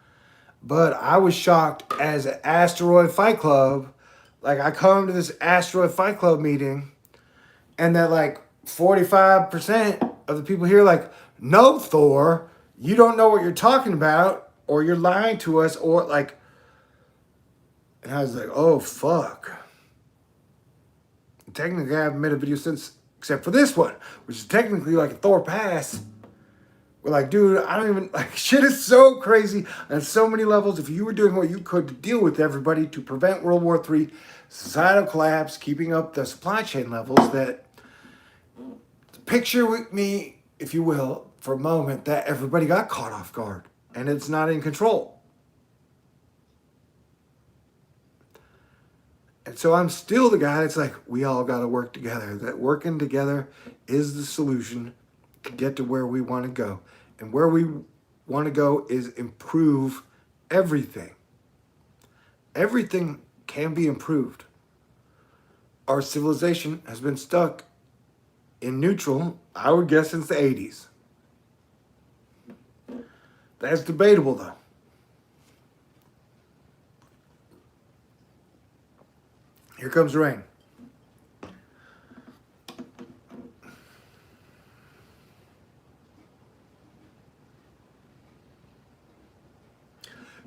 But I was shocked as an Asteroid Fight Club. Like, I come to this Asteroid Fight Club meeting, and that like 45% of the people here like, no, Thor, you don't know what you're talking about, or you're lying to us, or like, and I was like, oh, fuck. Technically, I haven't made a video since, except for this one, which is technically like a Thor pass. We're like, dude, I don't even, like, shit is so crazy on so many levels. If you were doing what you could to deal with everybody to prevent World War III, societal collapse, keeping up the supply chain levels, that picture with me, if you will, for a moment, that everybody got caught off guard and it's not in control. And so I'm still the guy that's like, we all got to work together. That working together is the solution to get to where we want to go. And where we want to go is improve everything. Everything can be improved. Our civilization has been stuck in neutral, I would guess, since the 80s. That's debatable, though. Here comes rain.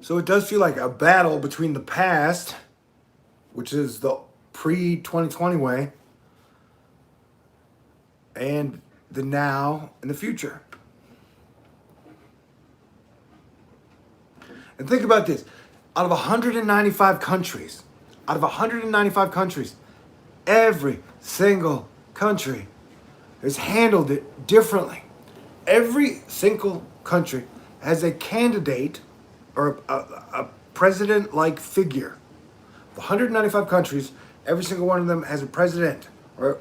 So it does feel like a battle between the past, which is the pre-2020 way, and the now and the future. And think about this. Out of 195 countries, every single country has handled it differently. Every single country has a candidate or a president-like figure. Of 195 countries, every single one of them has a president or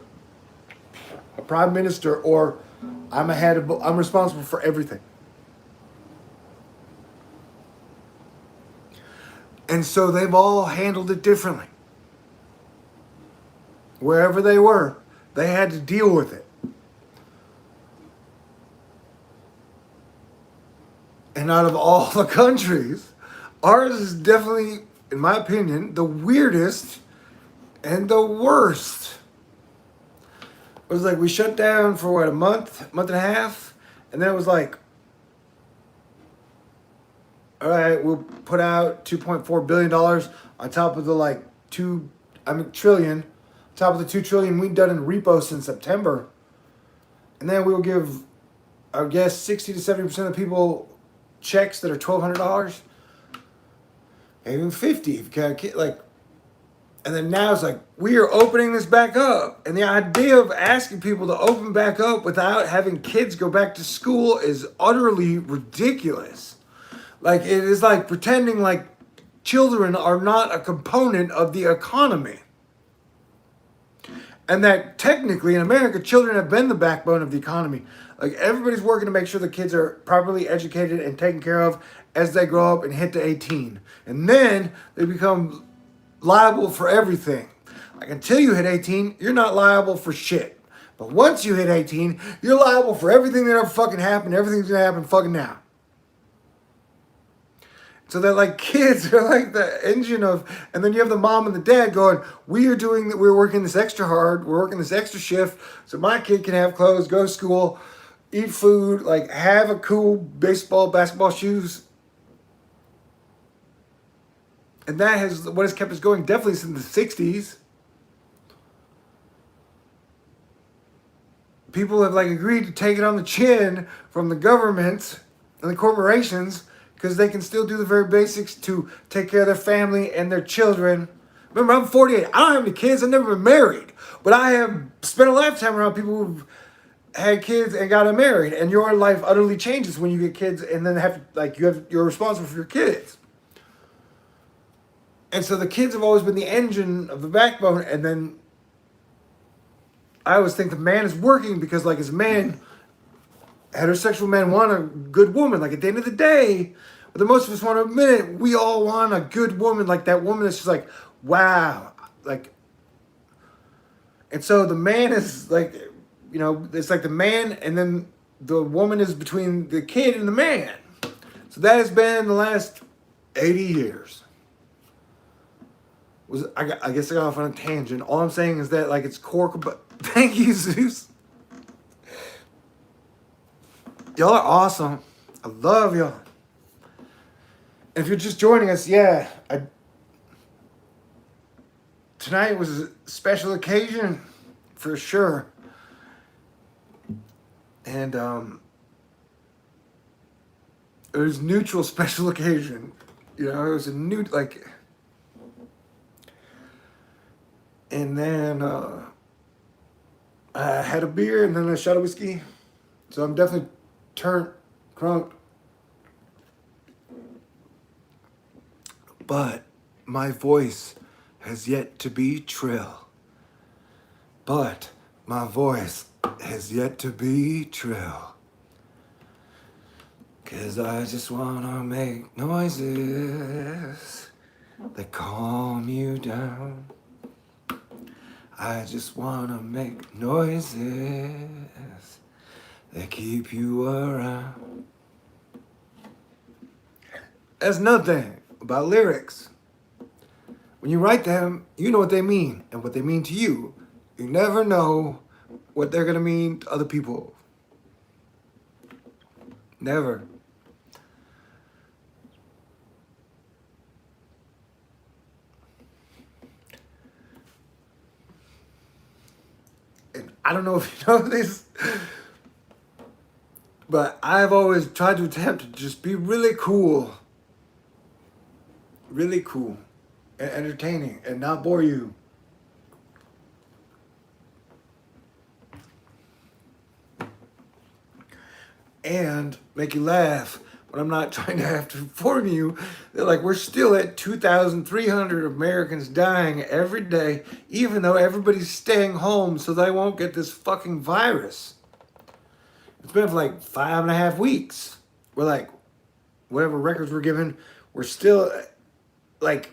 a prime minister, or I'm responsible for everything. And so they've all handled it differently. Wherever they were, they had to deal with it. And out of all the countries, ours is definitely, in my opinion, the weirdest and the worst. It was like we shut down for what, a month and a half? And then it was like, all right, we'll put out $2.4 billion on top of the trillion, on top of the $2 trillion we'd done in repo since September. And then we'll give, I guess, 60 to 70% of people checks that are $1,200, even 50 if you can't, like. And then now it's like, we are opening this back up. And the idea of asking people to open back up without having kids go back to school is utterly ridiculous. Like, it is like pretending like children are not a component of the economy. And that technically in America, children have been the backbone of the economy. Like, everybody's working to make sure the kids are properly educated and taken care of as they grow up and hit to 18. And then they become liable for everything. Like, until you hit 18, you're not liable for shit. But once you hit 18, you're liable for everything that ever fucking happened. Everything's gonna happen fucking now. So that, like, kids are like the engine of, and then you have the mom and the dad going, we're working this extra hard, we're working this extra shift, so my kid can have clothes, go to school, eat food, like, have a cool baseball, basketball shoes. And that has what has kept us going definitely since the 60s. People have, like, agreed to take it on the chin from the government and the corporations, because they can still do the very basics to take care of their family and their children. Remember, I'm 48. I don't have any kids. I've never been married. But I have spent a lifetime around people who've had kids and got married. And your life utterly changes when you get kids and then you're responsible for your kids. And so the kids have always been the engine of the backbone. And then I always think the man is working because, like, as a man, heterosexual men want a good woman. Like, at the end of the day, whether most of us want to admit it, we all want a good woman, like that woman that's just like, wow, like, and so the man is like, it's like the man, and then the woman is between the kid and the man. So that has been the last 80 years. I guess I got off on a tangent. All I'm saying is that like it's core. But thank you, Zeus. Y'all are awesome. I love y'all. And if you're just joining us, tonight was a special occasion for sure. And it was neutral special occasion. It was a new like. And then I had a beer and then a shot of whiskey. So I'm definitely turned crunk. But my voice has yet to be trill. But my voice has yet to be trill. 'Cause I just wanna make noises that calm you down. I just wanna make noises that keep you around. That's another thing about lyrics. When you write them, you know what they mean and what they mean to you. You never know what they're gonna mean to other people. Never. And I don't know if you know this, but I've always tried to attempt to just be really cool. Really cool and entertaining and not bore you. And make you laugh when I'm not trying to have to inform you that like we're still at 2,300 Americans dying every day, even though everybody's staying home so they won't get this fucking virus. It's been for like 5.5 weeks. We're like, whatever records we're given, we're still like,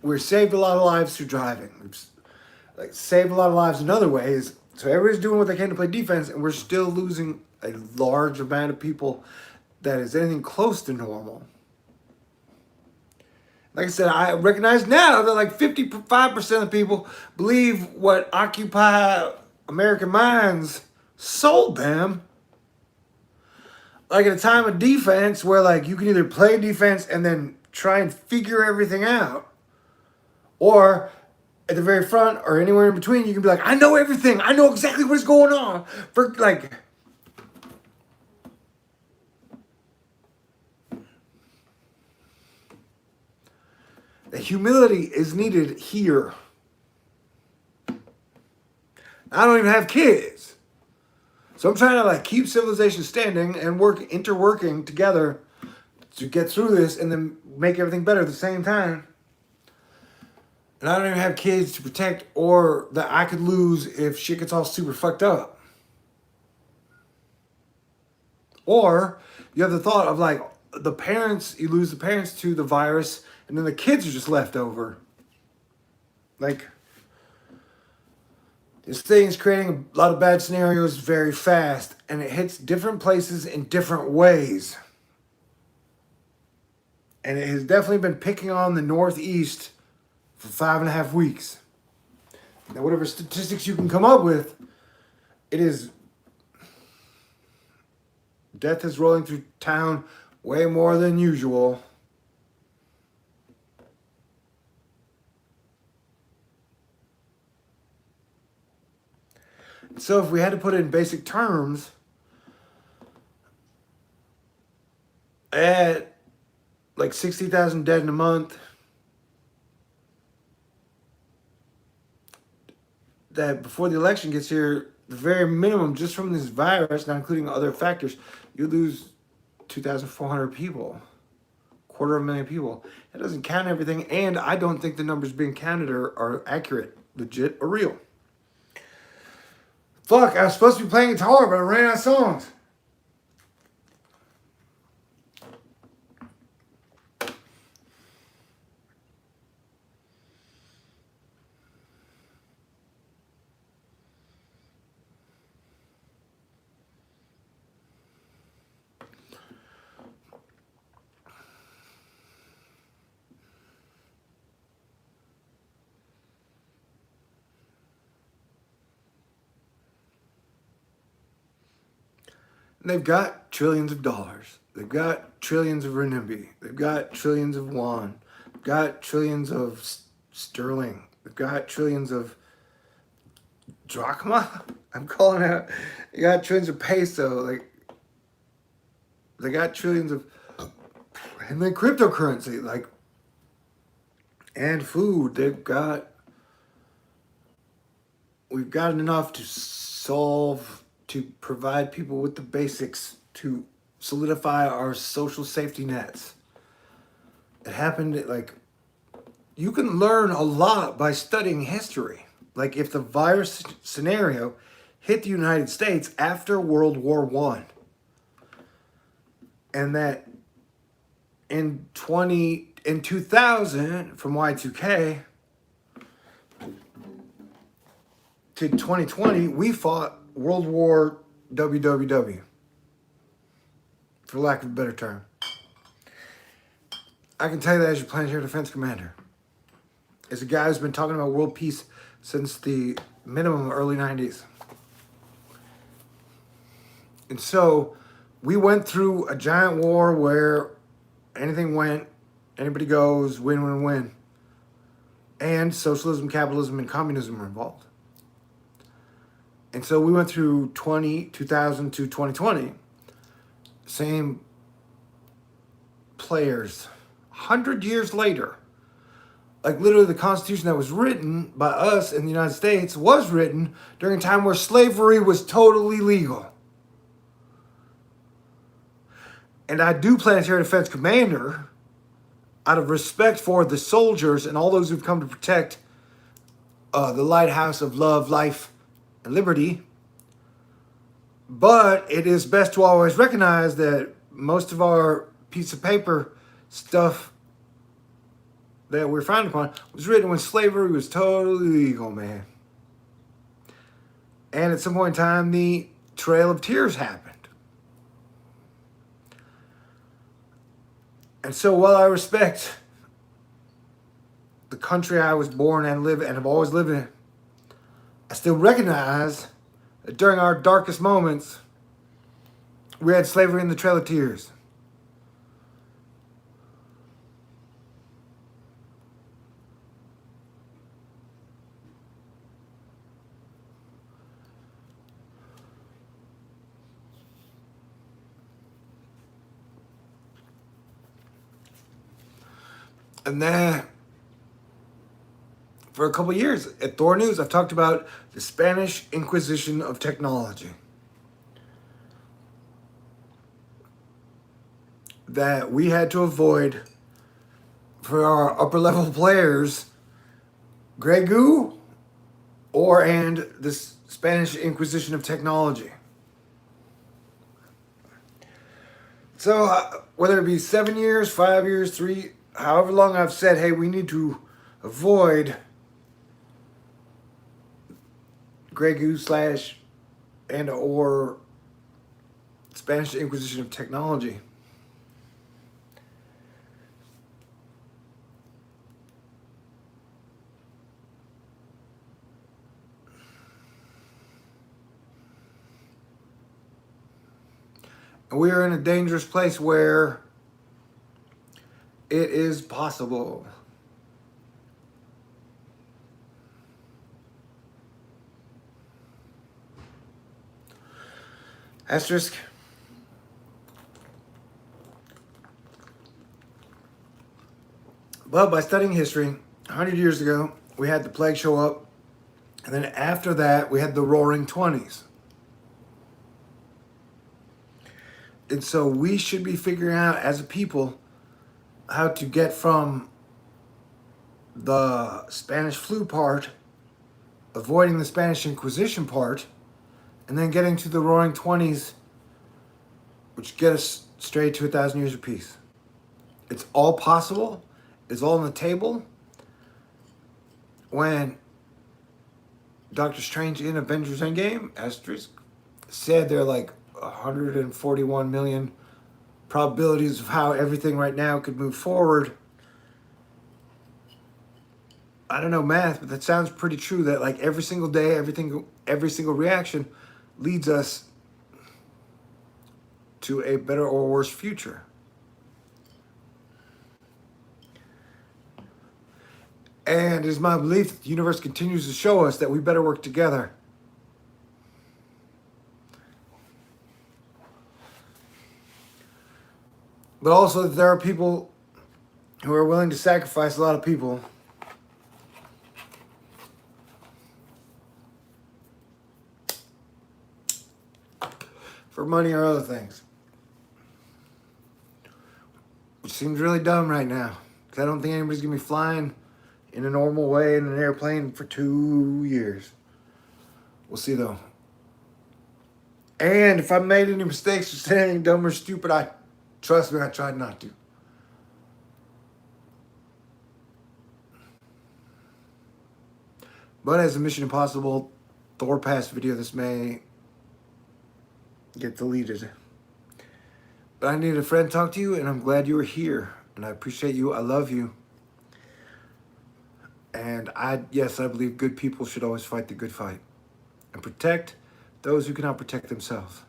we're saved a lot of lives through driving. We've like saved a lot of lives in other ways. So everybody's doing what they can to play defense, and we're still losing a large amount of people that is anything close to normal. Like I said, I recognize now that like 55% of people believe what Occupy American Minds sold them. Like at a time of defense where like you can either play defense and then try and figure everything out, or at the very front or anywhere in between, you can be like, I know everything. I know exactly what's going on. For like, the humility is needed here. I don't even have kids. So I'm trying to like keep civilization standing and interworking together to get through this and then make everything better at the same time. And I don't even have kids to protect or that I could lose if shit gets all super fucked up. Or you have the thought of like the parents, you lose the parents to the virus and then the kids are just left over. Like, this thing is creating a lot of bad scenarios very fast and it hits different places in different ways. And it has definitely been picking on the Northeast for 5.5 weeks. Now, whatever statistics you can come up with, it is death is rolling through town way more than usual. So if we had to put it in basic terms, at like 60,000 dead in a month, that before the election gets here, the very minimum, just from this virus, not including other factors, you lose 2,400 people, 250,000 people. That doesn't count everything, and I don't think the numbers being counted are accurate, legit, or real. Fuck, I was supposed to be playing guitar, but I ran out of songs. They've got trillions of dollars. They've got trillions of renminbi. They've got trillions of won. They've got trillions of sterling. They've got trillions of drachma. I'm calling out. They got trillions of peso. Like, they got trillions of, and then cryptocurrency, like, and food. We've got enough to provide people with the basics to solidify our social safety nets. It happened, like, you can learn a lot by studying history. Like, if the virus scenario hit the United States after World War I, and that in 2000, from Y2K to 2020, we fought World War WWW, for lack of a better term. I can tell you that as your planetary defense commander. As a guy who's been talking about world peace since the minimum early 90s. And so we went through a giant war where anything went, anybody goes, win, win, win. And socialism, capitalism, and communism were involved. And so we went through 2000 to 2020. Same players. 100 years later. Like, literally, the Constitution that was written by us in the United States was written during a time where slavery was totally legal. And I do Planetary Defense Commander out of respect for the soldiers and all those who've come to protect the lighthouse of love, life, and liberty. But it is best to always recognize that most of our piece of paper stuff that we're frowned upon was written when slavery was totally legal, man. And at some point in time, the Trail of Tears happened. And so while I respect the country I was born and live and have always lived in, I still recognize that during our darkest moments, we had slavery in the Trail of Tears. And then, for a couple of years at Thor News, I've talked about the Spanish Inquisition of technology. That we had to avoid for our upper level players, Grey Goo, and the Spanish Inquisition of technology. So, whether it be 7 years, 5 years, 3, however long I've said, hey, we need to avoid Grey Goo / and or Spanish Inquisition of technology. And we are in a dangerous place where it is possible. Asterisk. But by studying history, 100 years ago, we had the plague show up. And then after that, we had the Roaring 20s. And so we should be figuring out as a people how to get from the Spanish flu part, avoiding the Spanish Inquisition part, and then getting to the Roaring 20s, which get us straight to 1,000 years of peace. It's all possible. It's all on the table. When Doctor Strange in Avengers Endgame, asterisk, said there are like 141 million probabilities of how everything right now could move forward. I don't know math, but that sounds pretty true that like every single day, every single reaction leads us to a better or worse future. And it is my belief that the universe continues to show us that we better work together. But also that there are people who are willing to sacrifice a lot of people for money or other things. Which seems really dumb right now. Because I don't think anybody's going to be flying in a normal way in an airplane for 2 years. We'll see though. And if I made any mistakes or said anything dumb or stupid, trust me, I tried not to. But as a Mission Impossible Thor Pass video, this may get deleted. But I needed a friend to talk to you, and I'm glad you were here. And I appreciate you. I love you. And yes, I believe good people should always fight the good fight and protect those who cannot protect themselves.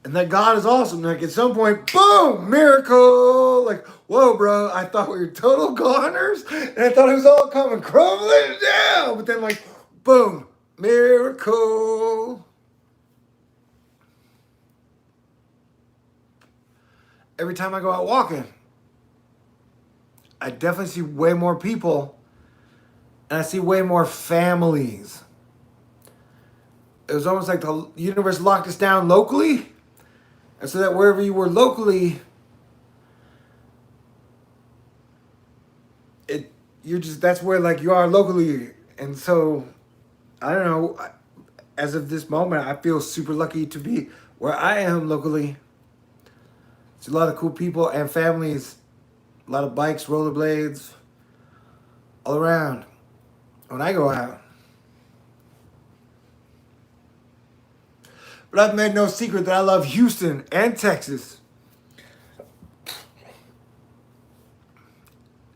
And that God is awesome. Like at some point, boom, miracle. Like, whoa, bro, I thought we were total goners. And I thought it was all coming crumbling down. But then like, boom, miracle. Every time I go out walking, I definitely see way more people. And I see way more families. It was almost like the universe locked us down locally. And so that wherever you were locally, that's where like you are locally. And so, I don't know, as of this moment, I feel super lucky to be where I am locally. It's a lot of cool people and families, a lot of bikes, rollerblades, all around when I go out. But I've made no secret that I love Houston and Texas.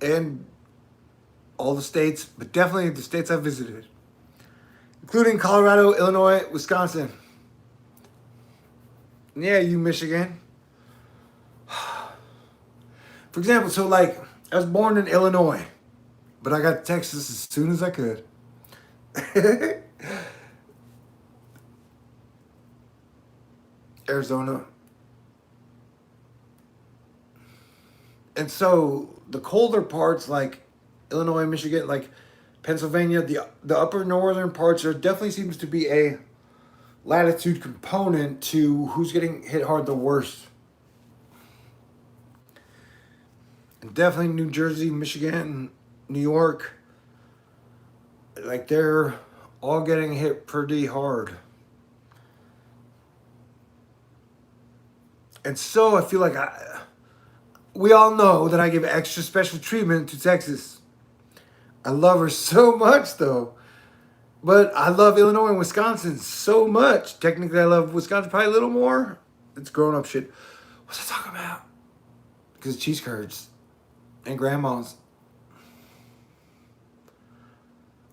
And all the states, but definitely the states I've visited. Including Colorado, Illinois, Wisconsin. Yeah, you Michigan. For example, so like, I was born in Illinois, but I got to Texas as soon as I could. Arizona. And so the colder parts like Illinois, Michigan, like Pennsylvania, the upper northern parts, there definitely seems to be a latitude component to who's getting hit hard the worst. And definitely New Jersey, Michigan, New York, like they're all getting hit pretty hard. And so I feel like we all know that I give extra special treatment to Texas. I love her so much though. But I love Illinois and Wisconsin so much. Technically I love Wisconsin probably a little more. It's grown up shit. What's I talking about? Because cheese curds and grandmas.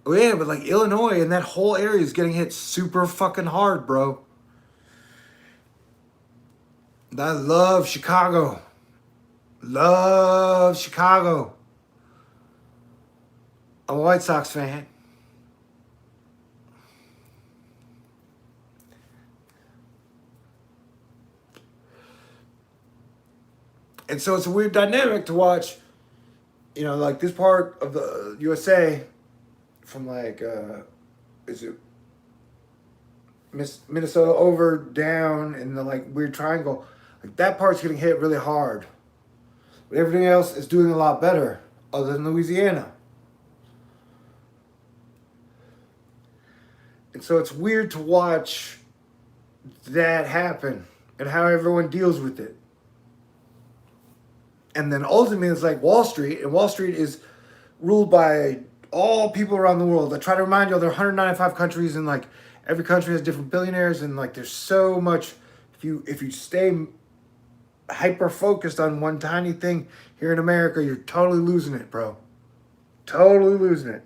Oh yeah, but like Illinois and that whole area is getting hit super fucking hard, bro. I love Chicago. Love Chicago. I'm a White Sox fan. And so it's a weird dynamic to watch, you know, like this part of the USA from like, is it Minnesota over, down, in the like weird triangle. Like that part's getting hit really hard. But everything else is doing a lot better, other than Louisiana. And so it's weird to watch that happen and how everyone deals with it. And then ultimately it's like Wall Street, and Wall Street is ruled by all people around the world. I try to remind you, there are 195 countries, and like every country has different billionaires, and like there's so much. If you stay hyper focused on one tiny thing here in America, you're totally losing it, bro. Totally losing it.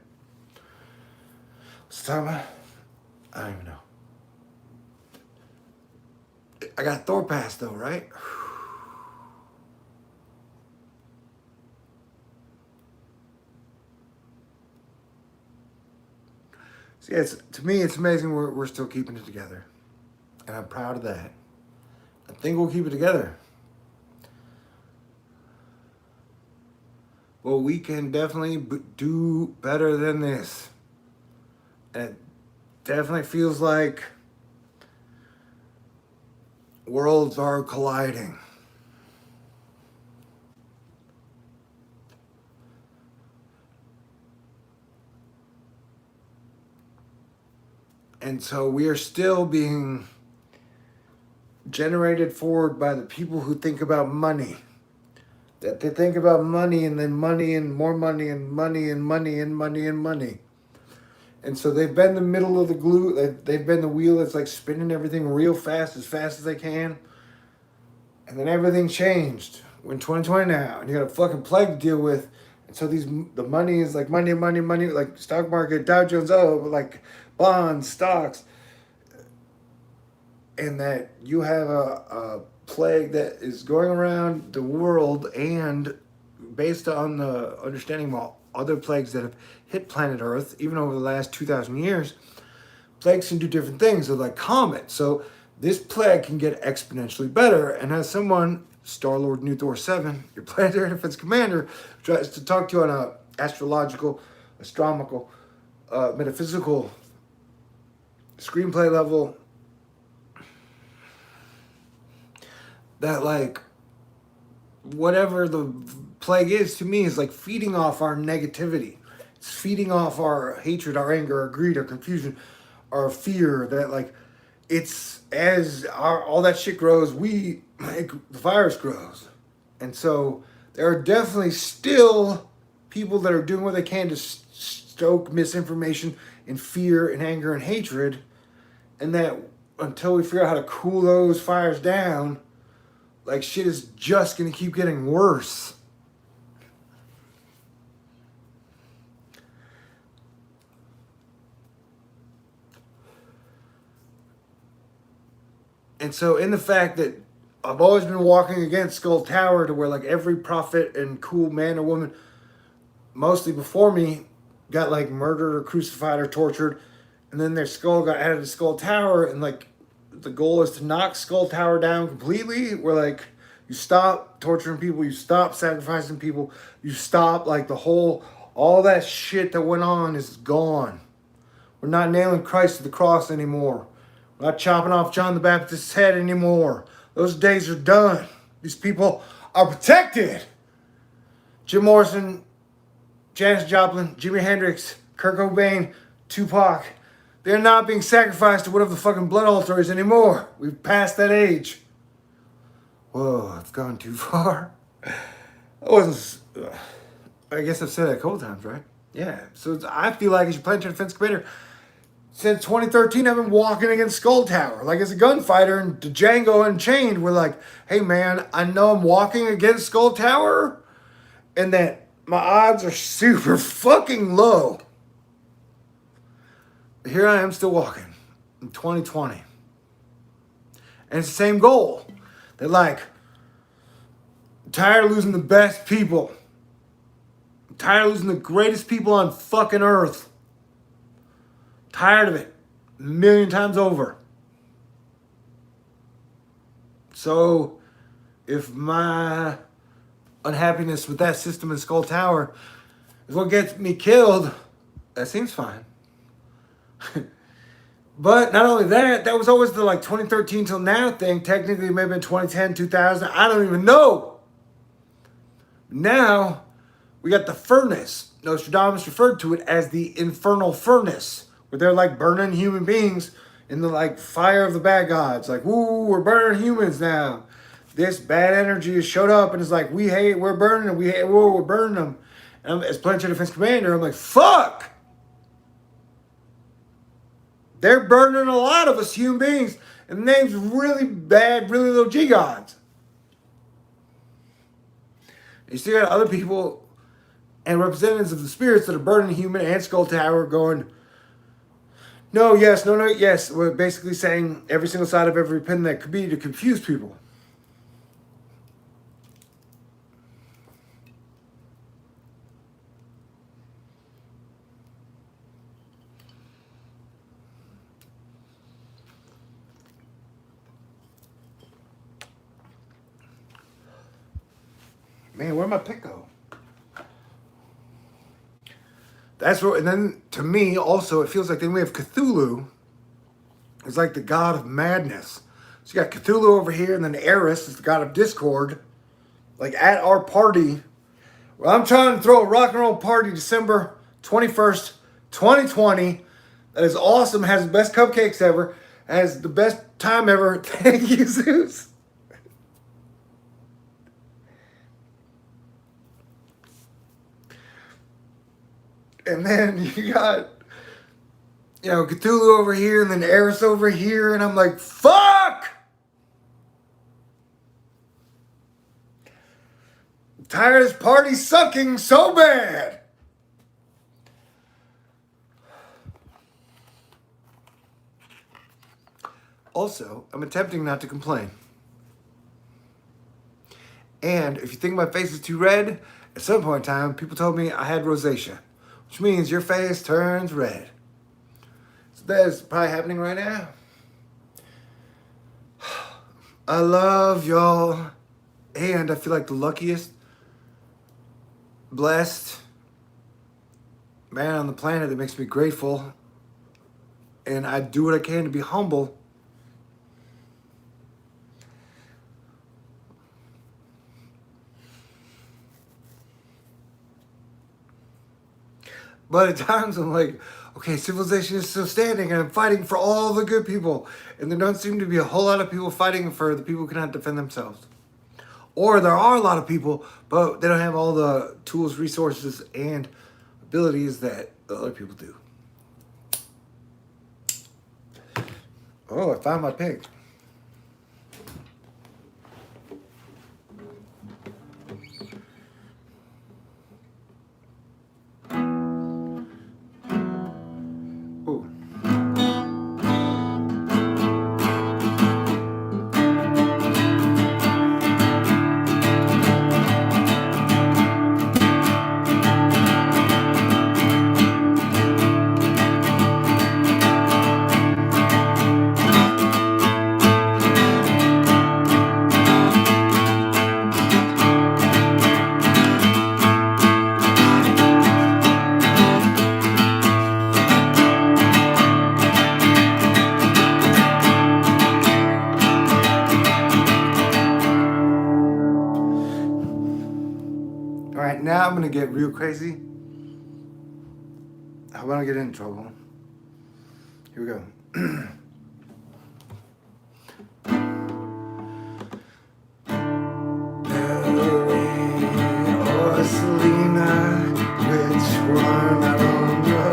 What's the time? I don't even know. I got Thor pass though, right? So yeah, to me, it's amazing we're still keeping it together. And I'm proud of that. I think we'll keep it together. Well, we can definitely do better than this. And it definitely feels like worlds are colliding. And so we are still being generated forward by the people who think about money. That they think about money and then money and more money and money and money and money and money. And so they've been the middle of the glue. They've been the wheel that's like spinning everything real fast as they can. And then everything changed. We're in 2020 now, and you got a fucking plague to deal with. And so the money is like money, like stock market, Dow Jones, like bonds, stocks. And that you have a plague that is going around the world, and based on the understanding of other plagues that have hit planet Earth, even over the last 2,000 years, plagues can do different things. They're like comets. So this plague can get exponentially better. And as someone, Star-Lord New Thor 7, your planetary defense commander, tries to talk to you on a astrological, astronomical, metaphysical, screenplay level, that like whatever the plague is to me is like feeding off our negativity. It's feeding off our hatred, our anger, our greed, our confusion, our fear. That like it's as all that shit grows, the virus grows. And so there are definitely still people that are doing what they can to stoke misinformation and fear and anger and hatred. And that until we figure out how to cool those fires down, like shit is just gonna keep getting worse. And so in the fact that I've always been walking against Skull Tower, to where like every prophet and cool man or woman, mostly before me, got like murdered or crucified or tortured, and then their skull got added to Skull Tower, and like the goal is to knock Skull Tower down completely, where like you stop torturing people, you stop sacrificing people, you stop like all that shit that went on is gone. We're not nailing Christ to the cross anymore. We're not chopping off John the Baptist's head anymore. Those days are done. These people are protected. Jim Morrison, Janis Joplin, Jimi Hendrix, Kurt Cobain, Tupac. They're not being sacrificed to whatever the fucking blood altar is anymore. We've passed that age. Whoa, it's gone too far. I guess I've said that a couple times, right? Yeah. So I feel like as your planetary defense commander, since 2013, I've been walking against Skull Tower. Like as a gunfighter and Django Unchained, we're like, hey man, I know I'm walking against Skull Tower and that my odds are super fucking low. Here I am still walking in 2020. And it's the same goal. That like, I'm tired of losing the best people. I'm tired of losing the greatest people on fucking earth. Tired of it. A million times over. So, if my unhappiness with that system in Skull Tower is what gets me killed, that seems fine. But not only that, that was always the like 2013 till now thing. Technically, it may have been 2010, 2000. I don't even know. Now, we got the furnace. Nostradamus referred to it as the infernal furnace, where they're like burning human beings in the like fire of the bad gods. Like, woo, we're burning humans now. This bad energy has showed up and it's like, we're burning them. We're burning them. And as planetary defense commander, I'm like, fuck. They're burning a lot of us human beings. And the name's really bad, really little G gods. You still got other people and representatives of the spirits that are burning human and Skull Tower going, No, yes, no, no, yes. We're basically saying every single side of every pin that could be to confuse people. Man, where'd my pick go? That's what, and then to me also, it feels like then we have Cthulhu. It's like the god of madness. So you got Cthulhu over here, and then Eris is the god of discord. Like at our party, well, I'm trying to throw a rock and roll party December 21st, 2020. That is awesome. Has the best cupcakes ever. Has the best time ever. Thank you, Zeus. And then you got, Cthulhu over here and then Eris over here. And I'm like, fuck! I'm tired of this party sucking so bad. Also, I'm attempting not to complain. And if you think my face is too red, at some point in time, people told me I had rosacea, which means your face turns red. So that is probably happening right now. I love y'all. And I feel like the luckiest, blessed man on the planet that makes me grateful. And I do what I can to be humble. But at times I'm like, okay, civilization is still standing and I'm fighting for all the good people. And there don't seem to be a whole lot of people fighting for the people who cannot defend themselves. Or there are a lot of people, but they don't have all the tools, resources, and abilities that the other people do. Oh, I found my pig. Ooh. All right, now I'm gonna get real crazy. I want to get in trouble. Here we go. Hillary or Selena, which one? I don't know.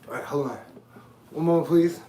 All right, hold on. One moment, please.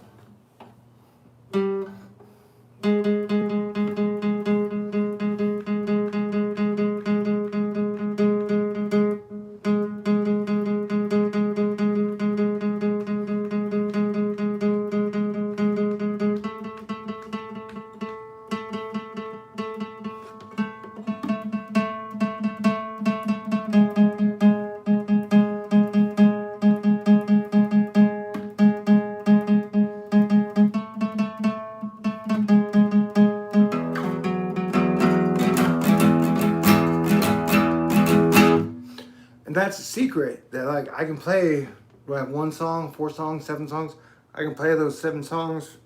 secret that like I can play. Do I have 1 song, 4 songs, 7 songs? I can play those 7 songs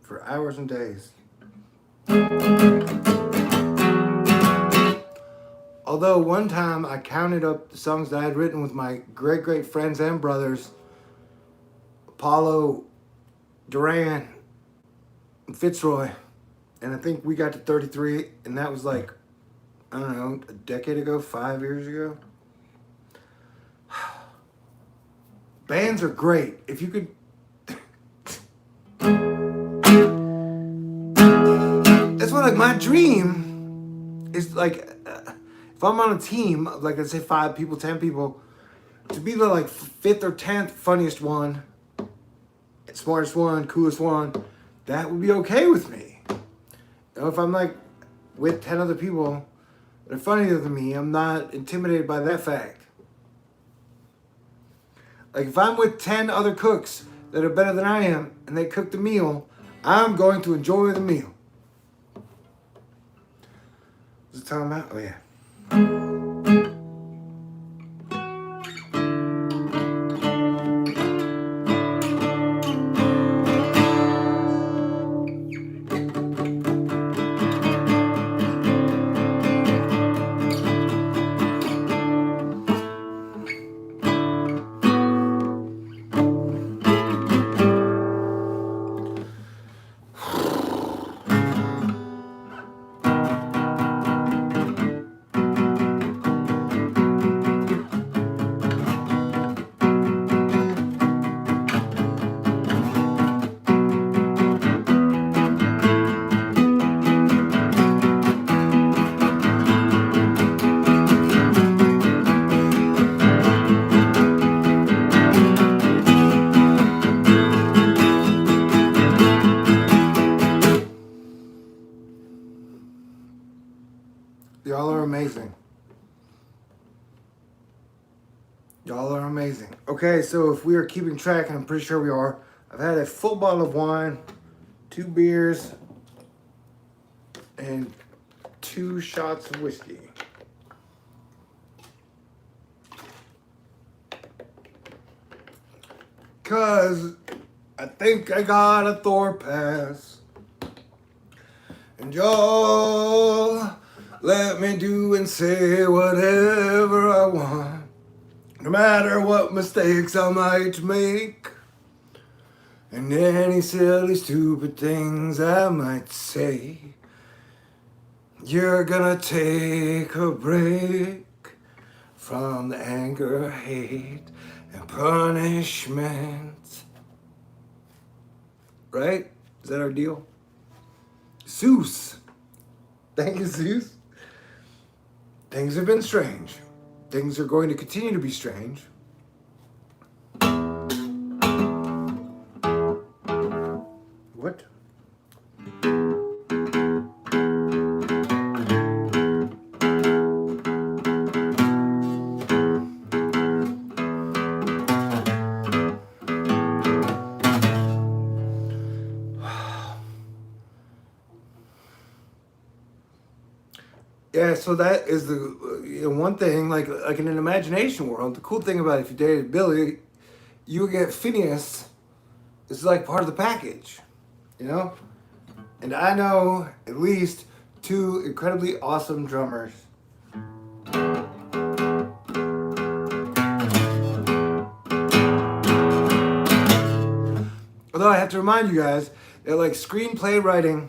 for hours and days. Although one time I counted up the songs that I had written with my great friends and brothers, Apollo, Duran, and Fitzroy, and I think we got to 33, and that was like, I don't know, a decade ago, 5 years ago. Bands are great. If you could... That's what, like, my dream is, like, if I'm on a team of, like, let's say 5 people, 10 people, to be the, like, 5th or 10th funniest one, smartest one, coolest one, that would be okay with me. You know, if I'm, like, with 10 other people that are funnier than me, I'm not intimidated by that fact. Like, if I'm with 10 other cooks that are better than I am, and they cook the meal, I'm going to enjoy the meal. What's it talking about? Oh, yeah. Y'all are amazing. Y'all are amazing. Okay, so if we are keeping track, and I'm pretty sure we are, I've had a full bottle of wine, 2 beers, and 2 shots of whiskey. Cause I think I got a Thor pass. And y'all let me do and say whatever I want, no matter what mistakes I might make, and any silly stupid things I might say. You're gonna take a break from the anger, hate, and punishment. Right? Is that our deal? Zeus. Thank you, Zeus. Things have been strange. Things are going to continue to be strange. What? Yeah, so that is the one thing, like in an imagination world, the cool thing about if you dated Billy, you get Phineas. It's like part of the package, you know? And I know at least 2 incredibly awesome drummers. Although I have to remind you guys that like screenplay writing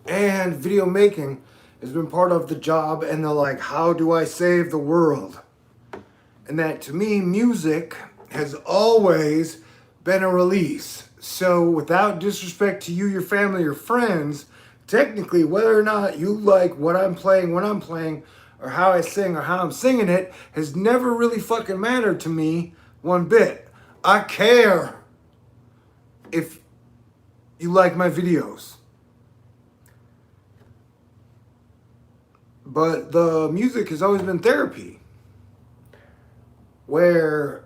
and video making has been part of the job, and the like, how do I save the world? And that to me, music has always been a release. So without disrespect to you, your family, your friends, technically whether or not you like what I'm playing, when I'm playing, or how I sing, or how I'm singing it, has never really fucking mattered to me one bit. I care if you like my videos. But the music has always been therapy. Where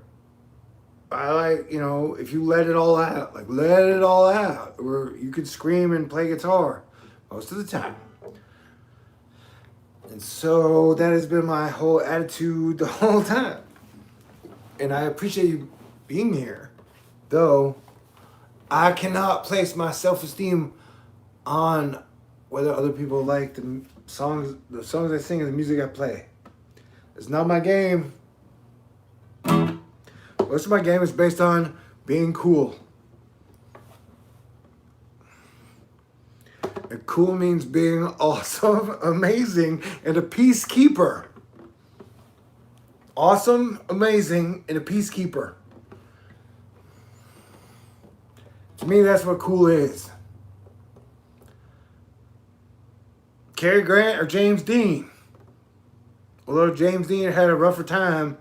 I like, if you let it all out, like let it all out. Or you could scream and play guitar most of the time. And so that has been my whole attitude the whole time. And I appreciate you being here. Though I cannot place my self-esteem on whether other people like the songs I sing and the music I play. It's not my game. Most of my game is based on being cool. And cool means being awesome, amazing, and a peacekeeper. Awesome, amazing, and a peacekeeper. To me, that's what cool is. Cary Grant or James Dean. Although James Dean had a rougher time.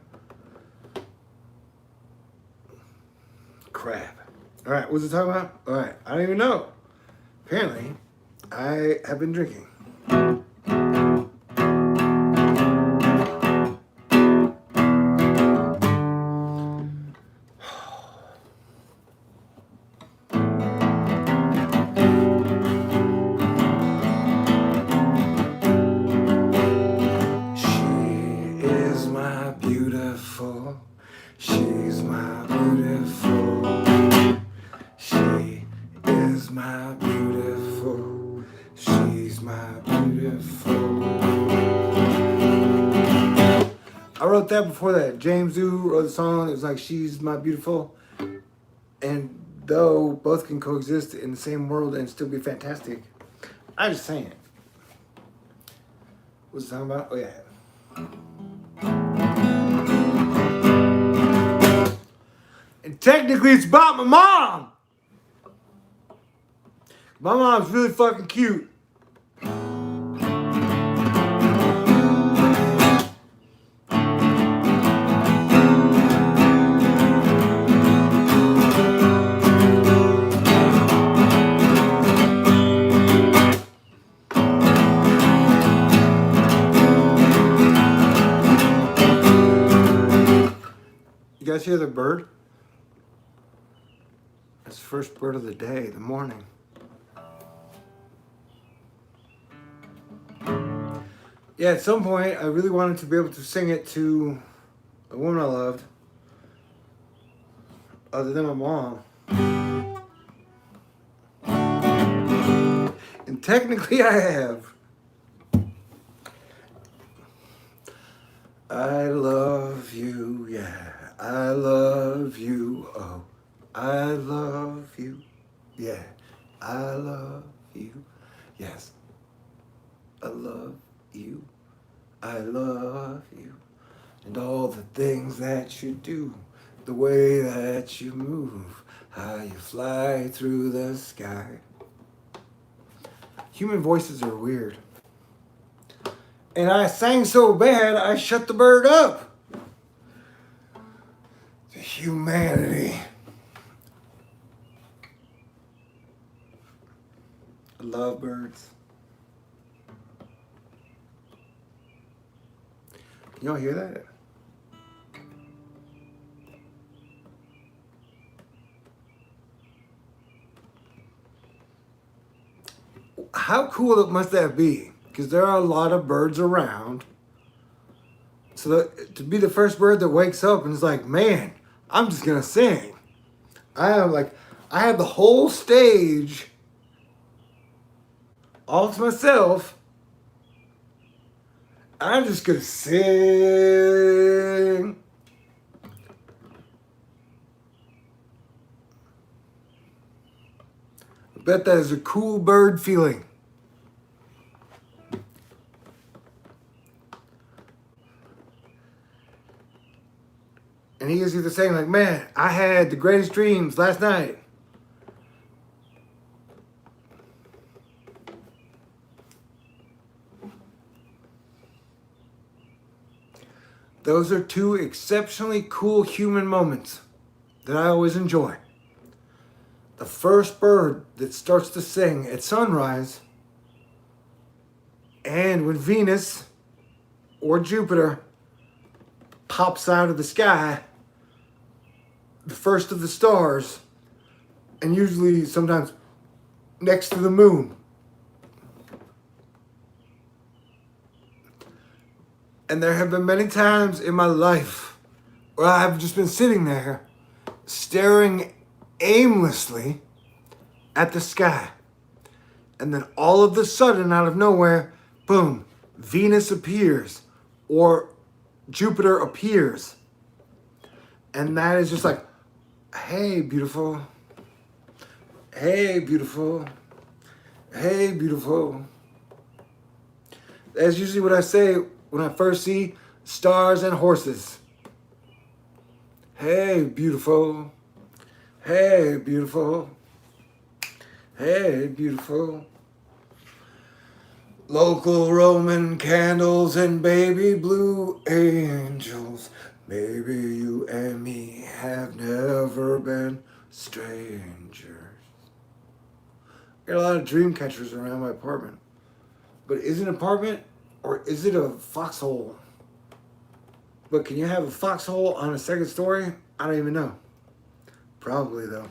Crap. All right, what's it talking about? All right, I don't even know. Apparently, I have been drinking. She's my beautiful. She is my beautiful. She's my beautiful. I wrote that before that. James Zoo wrote the song. It was like, she's my beautiful. And though both can coexist in the same world and still be fantastic, I'm just saying it. What's the song about? Oh, yeah. And technically it's about my mom. My mom's really fucking cute. You guys hear the bird? It's the first bird of the day, the morning. Yeah, at some point, I really wanted to be able to sing it to a woman I loved, other than my mom. And technically, I have. I love you, yeah. I love you, oh. I love you, yeah. I love you, yes. I love you, I love you. And all the things that you do, the way that you move, how you fly through the sky. Human voices are weird. And I sang so bad, I shut the bird up. The humanity. I love birds. Can y'all hear that? How cool must that be? Because there are a lot of birds around. So to be the first bird that wakes up and is like, man, I'm just going to sing. I have the whole stage all to myself. I'm just going to sing. I bet that is a cool bird feeling. And he is either saying like, man, I had the greatest dreams last night. Those are two exceptionally cool human moments that I always enjoy. The first bird that starts to sing at sunrise, and when Venus or Jupiter pops out of the sky, the first of the stars, and usually sometimes next to the moon. And there have been many times in my life where I've just been sitting there staring aimlessly at the sky. And then all of a sudden, out of nowhere, boom, Venus appears or Jupiter appears. And that is just like, hey, beautiful. Hey, beautiful. Hey, beautiful. That's usually what I say when I first see stars and horses. Hey, beautiful. Hey, beautiful. Hey, beautiful. Local Roman candles and baby blue angels. Maybe you and me have never been strangers. Got a lot of dream catchers around my apartment. But is it an apartment or is it a foxhole? But can you have a foxhole on a second story? I don't even know. Probably though.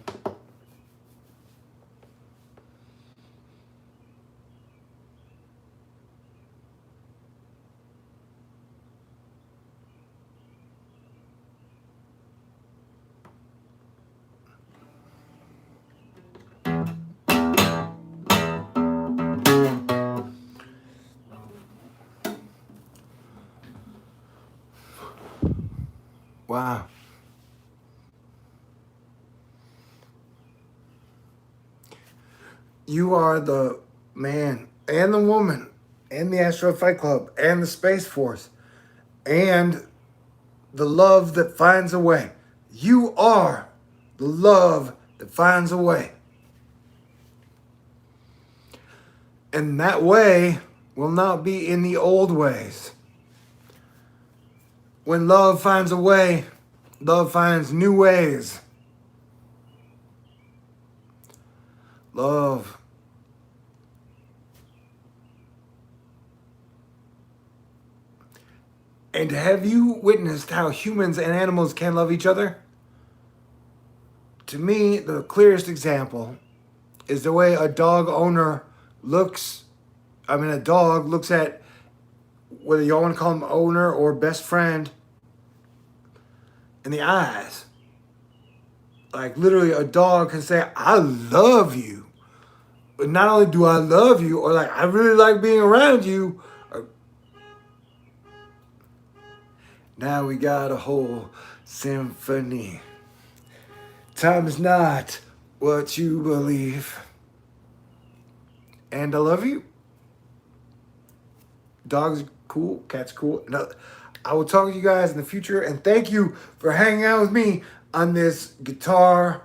Wow. You are the man and the woman and the Astro Fight Club and the Space Force and the love that finds a way. You are the love that finds a way. And that way will not be in the old ways. When love finds a way, love finds new ways. Love. And have you witnessed how humans and animals can love each other? To me, the clearest example is the way a dog looks at, whether you want to call him owner or best friend, in the eyes. Like literally a dog can say, I love you. But not only do I love you, or like, I really like being around you. Now we got a whole symphony. Time is not what you believe. And I love you. Dogs cool, cats cool. No, I will talk to you guys in the future, and thank you for hanging out with me on this guitar,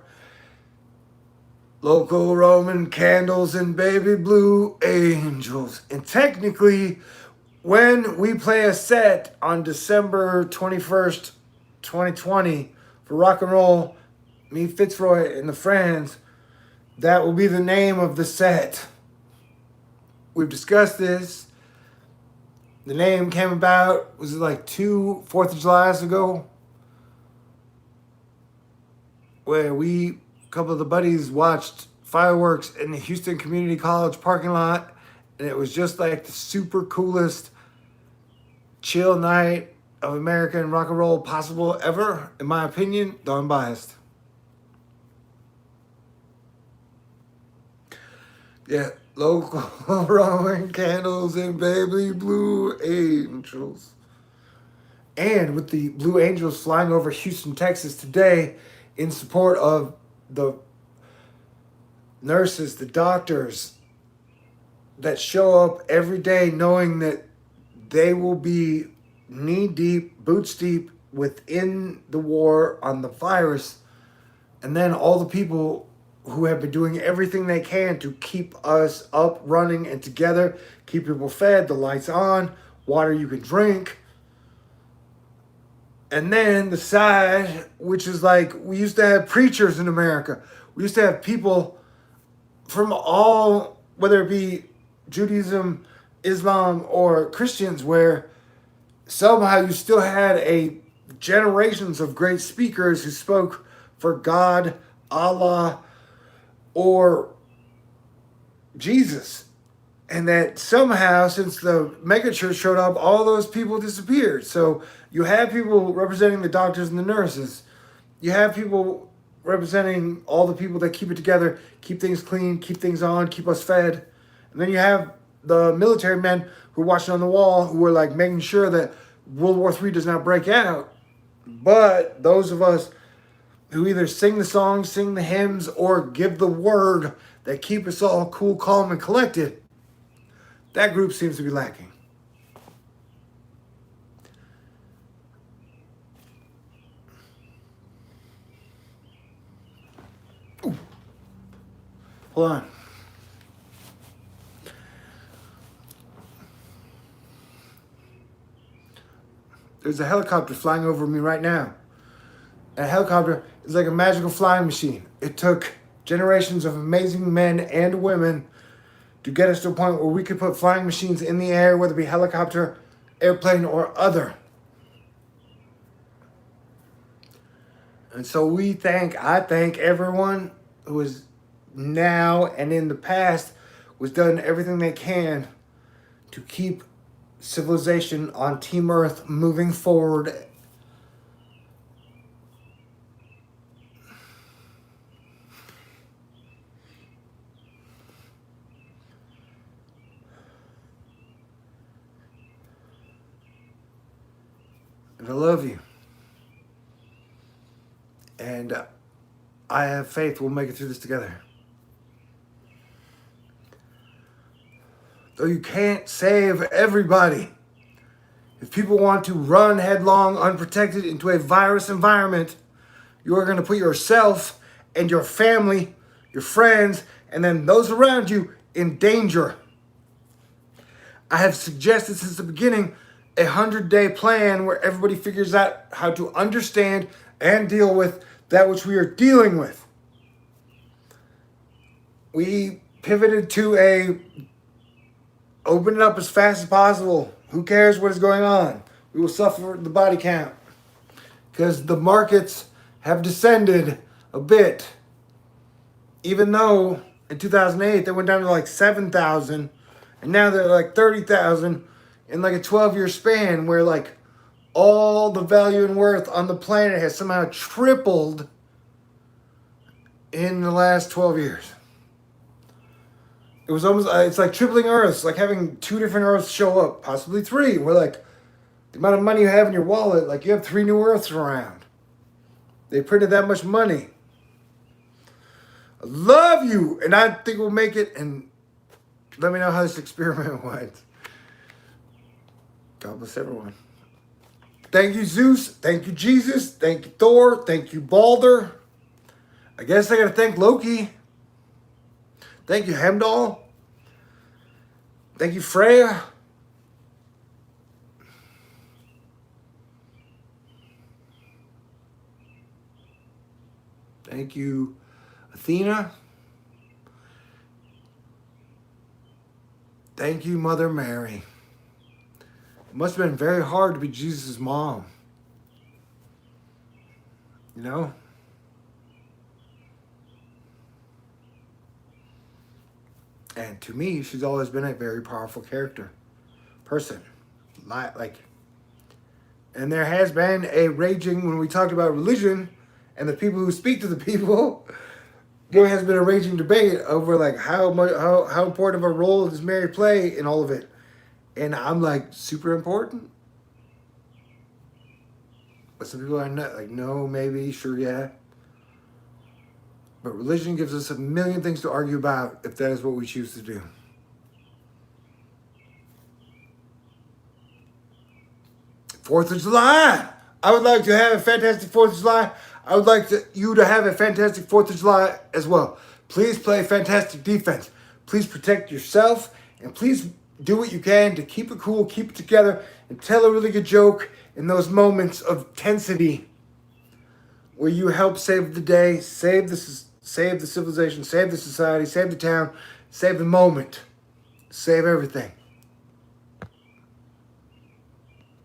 local Roman candles and baby blue angels. And technically, when we play a set on December 21st, 2020 for rock and roll, me, Fitzroy, and the friends, that will be the name of the set. We've discussed this. The name came about, was it like 2 4th of Julys ago? Where a couple of the buddies watched fireworks in the Houston Community College parking lot. And it was just like the super coolest chill night of American rock and roll possible ever, in my opinion, though I'm biased. Yeah, local Roman candles and baby blue angels. And with the Blue Angels flying over Houston, Texas today in support of the nurses, the doctors that show up every day knowing that they will be knee deep, boots deep within the war on the virus. And then all the people who have been doing everything they can to keep us up, running, and together, keep people fed, the lights on, water you can drink. And then the side, which is like, we used to have preachers in America. We used to have people from all, whether it be Judaism, Islam, or Christians, where somehow you still had generations of great speakers who spoke for God, Allah, or Jesus. And that somehow, since the megachurch showed up, all those people disappeared. So you have people representing the doctors and the nurses. You have people representing all the people that keep it together, keep things clean, keep things on, keep us fed. And then you have the military men who are watching on the wall, who are like making sure that World War III does not break out. But those of us who either sing the songs, sing the hymns, or give the word that keep us all cool, calm, and collected, that group seems to be lacking. Ooh. Hold on. There's a helicopter flying over me right now. A helicopter is like a magical flying machine. It took generations of amazing men and women to get us to a point where we could put flying machines in the air, whether it be helicopter, airplane, or other. And so I thank everyone who is now and in the past was done everything they can to keep civilization on Team Earth moving forward. And I love you. And I have faith we'll make it through this together. Though you can't save everybody. If people want to run headlong, unprotected into a virus environment, you are going to put yourself and your family, your friends, and then those around you in danger. I have suggested since the beginning a 100-day plan where everybody figures out how to understand and deal with that which we are dealing with. We pivoted to a open it up as fast as possible. Who cares what is going on? We will suffer the body count. Because the markets have descended a bit. Even though in 2008 they went down to like 7,000. And now they're like 30,000 in like a 12-year span where like all the value and worth on the planet has somehow tripled in the last 12 years. It was almost, it's like tripling Earths, like having 2 different Earths show up, possibly 3. Where like the amount of money you have in your wallet, like you have 3 new Earths around. They printed that much money. I love you, and I think we'll make it, and let me know how this experiment went. God bless everyone. Thank you, Zeus. Thank you, Jesus. Thank you, Thor. Thank you, Balder. I guess I gotta thank Loki. Thank you, Hemdall. Thank you, Freya. Thank you, Athena. Thank you, Mother Mary. It must have been very hard to be Jesus' mom. You know? And to me, she's always been a very powerful person. And there has been a raging, when we talked about religion and the people who speak to the people, there has been a raging debate over like how important of a role does Mary play in all of it. And I'm like, super important. But some people are not like, no, maybe, sure, yeah. But religion gives us a million things to argue about if that is what we choose to do. Fourth of July. I would like to have a fantastic 4th of July. I would like you to have a fantastic 4th of July as well. Please play fantastic defense. Please protect yourself. And please do what you can to keep it cool, keep it together, and tell a really good joke in those moments of tensity where you help save the day, save the civilization, save the society, save the town, save the moment, save everything.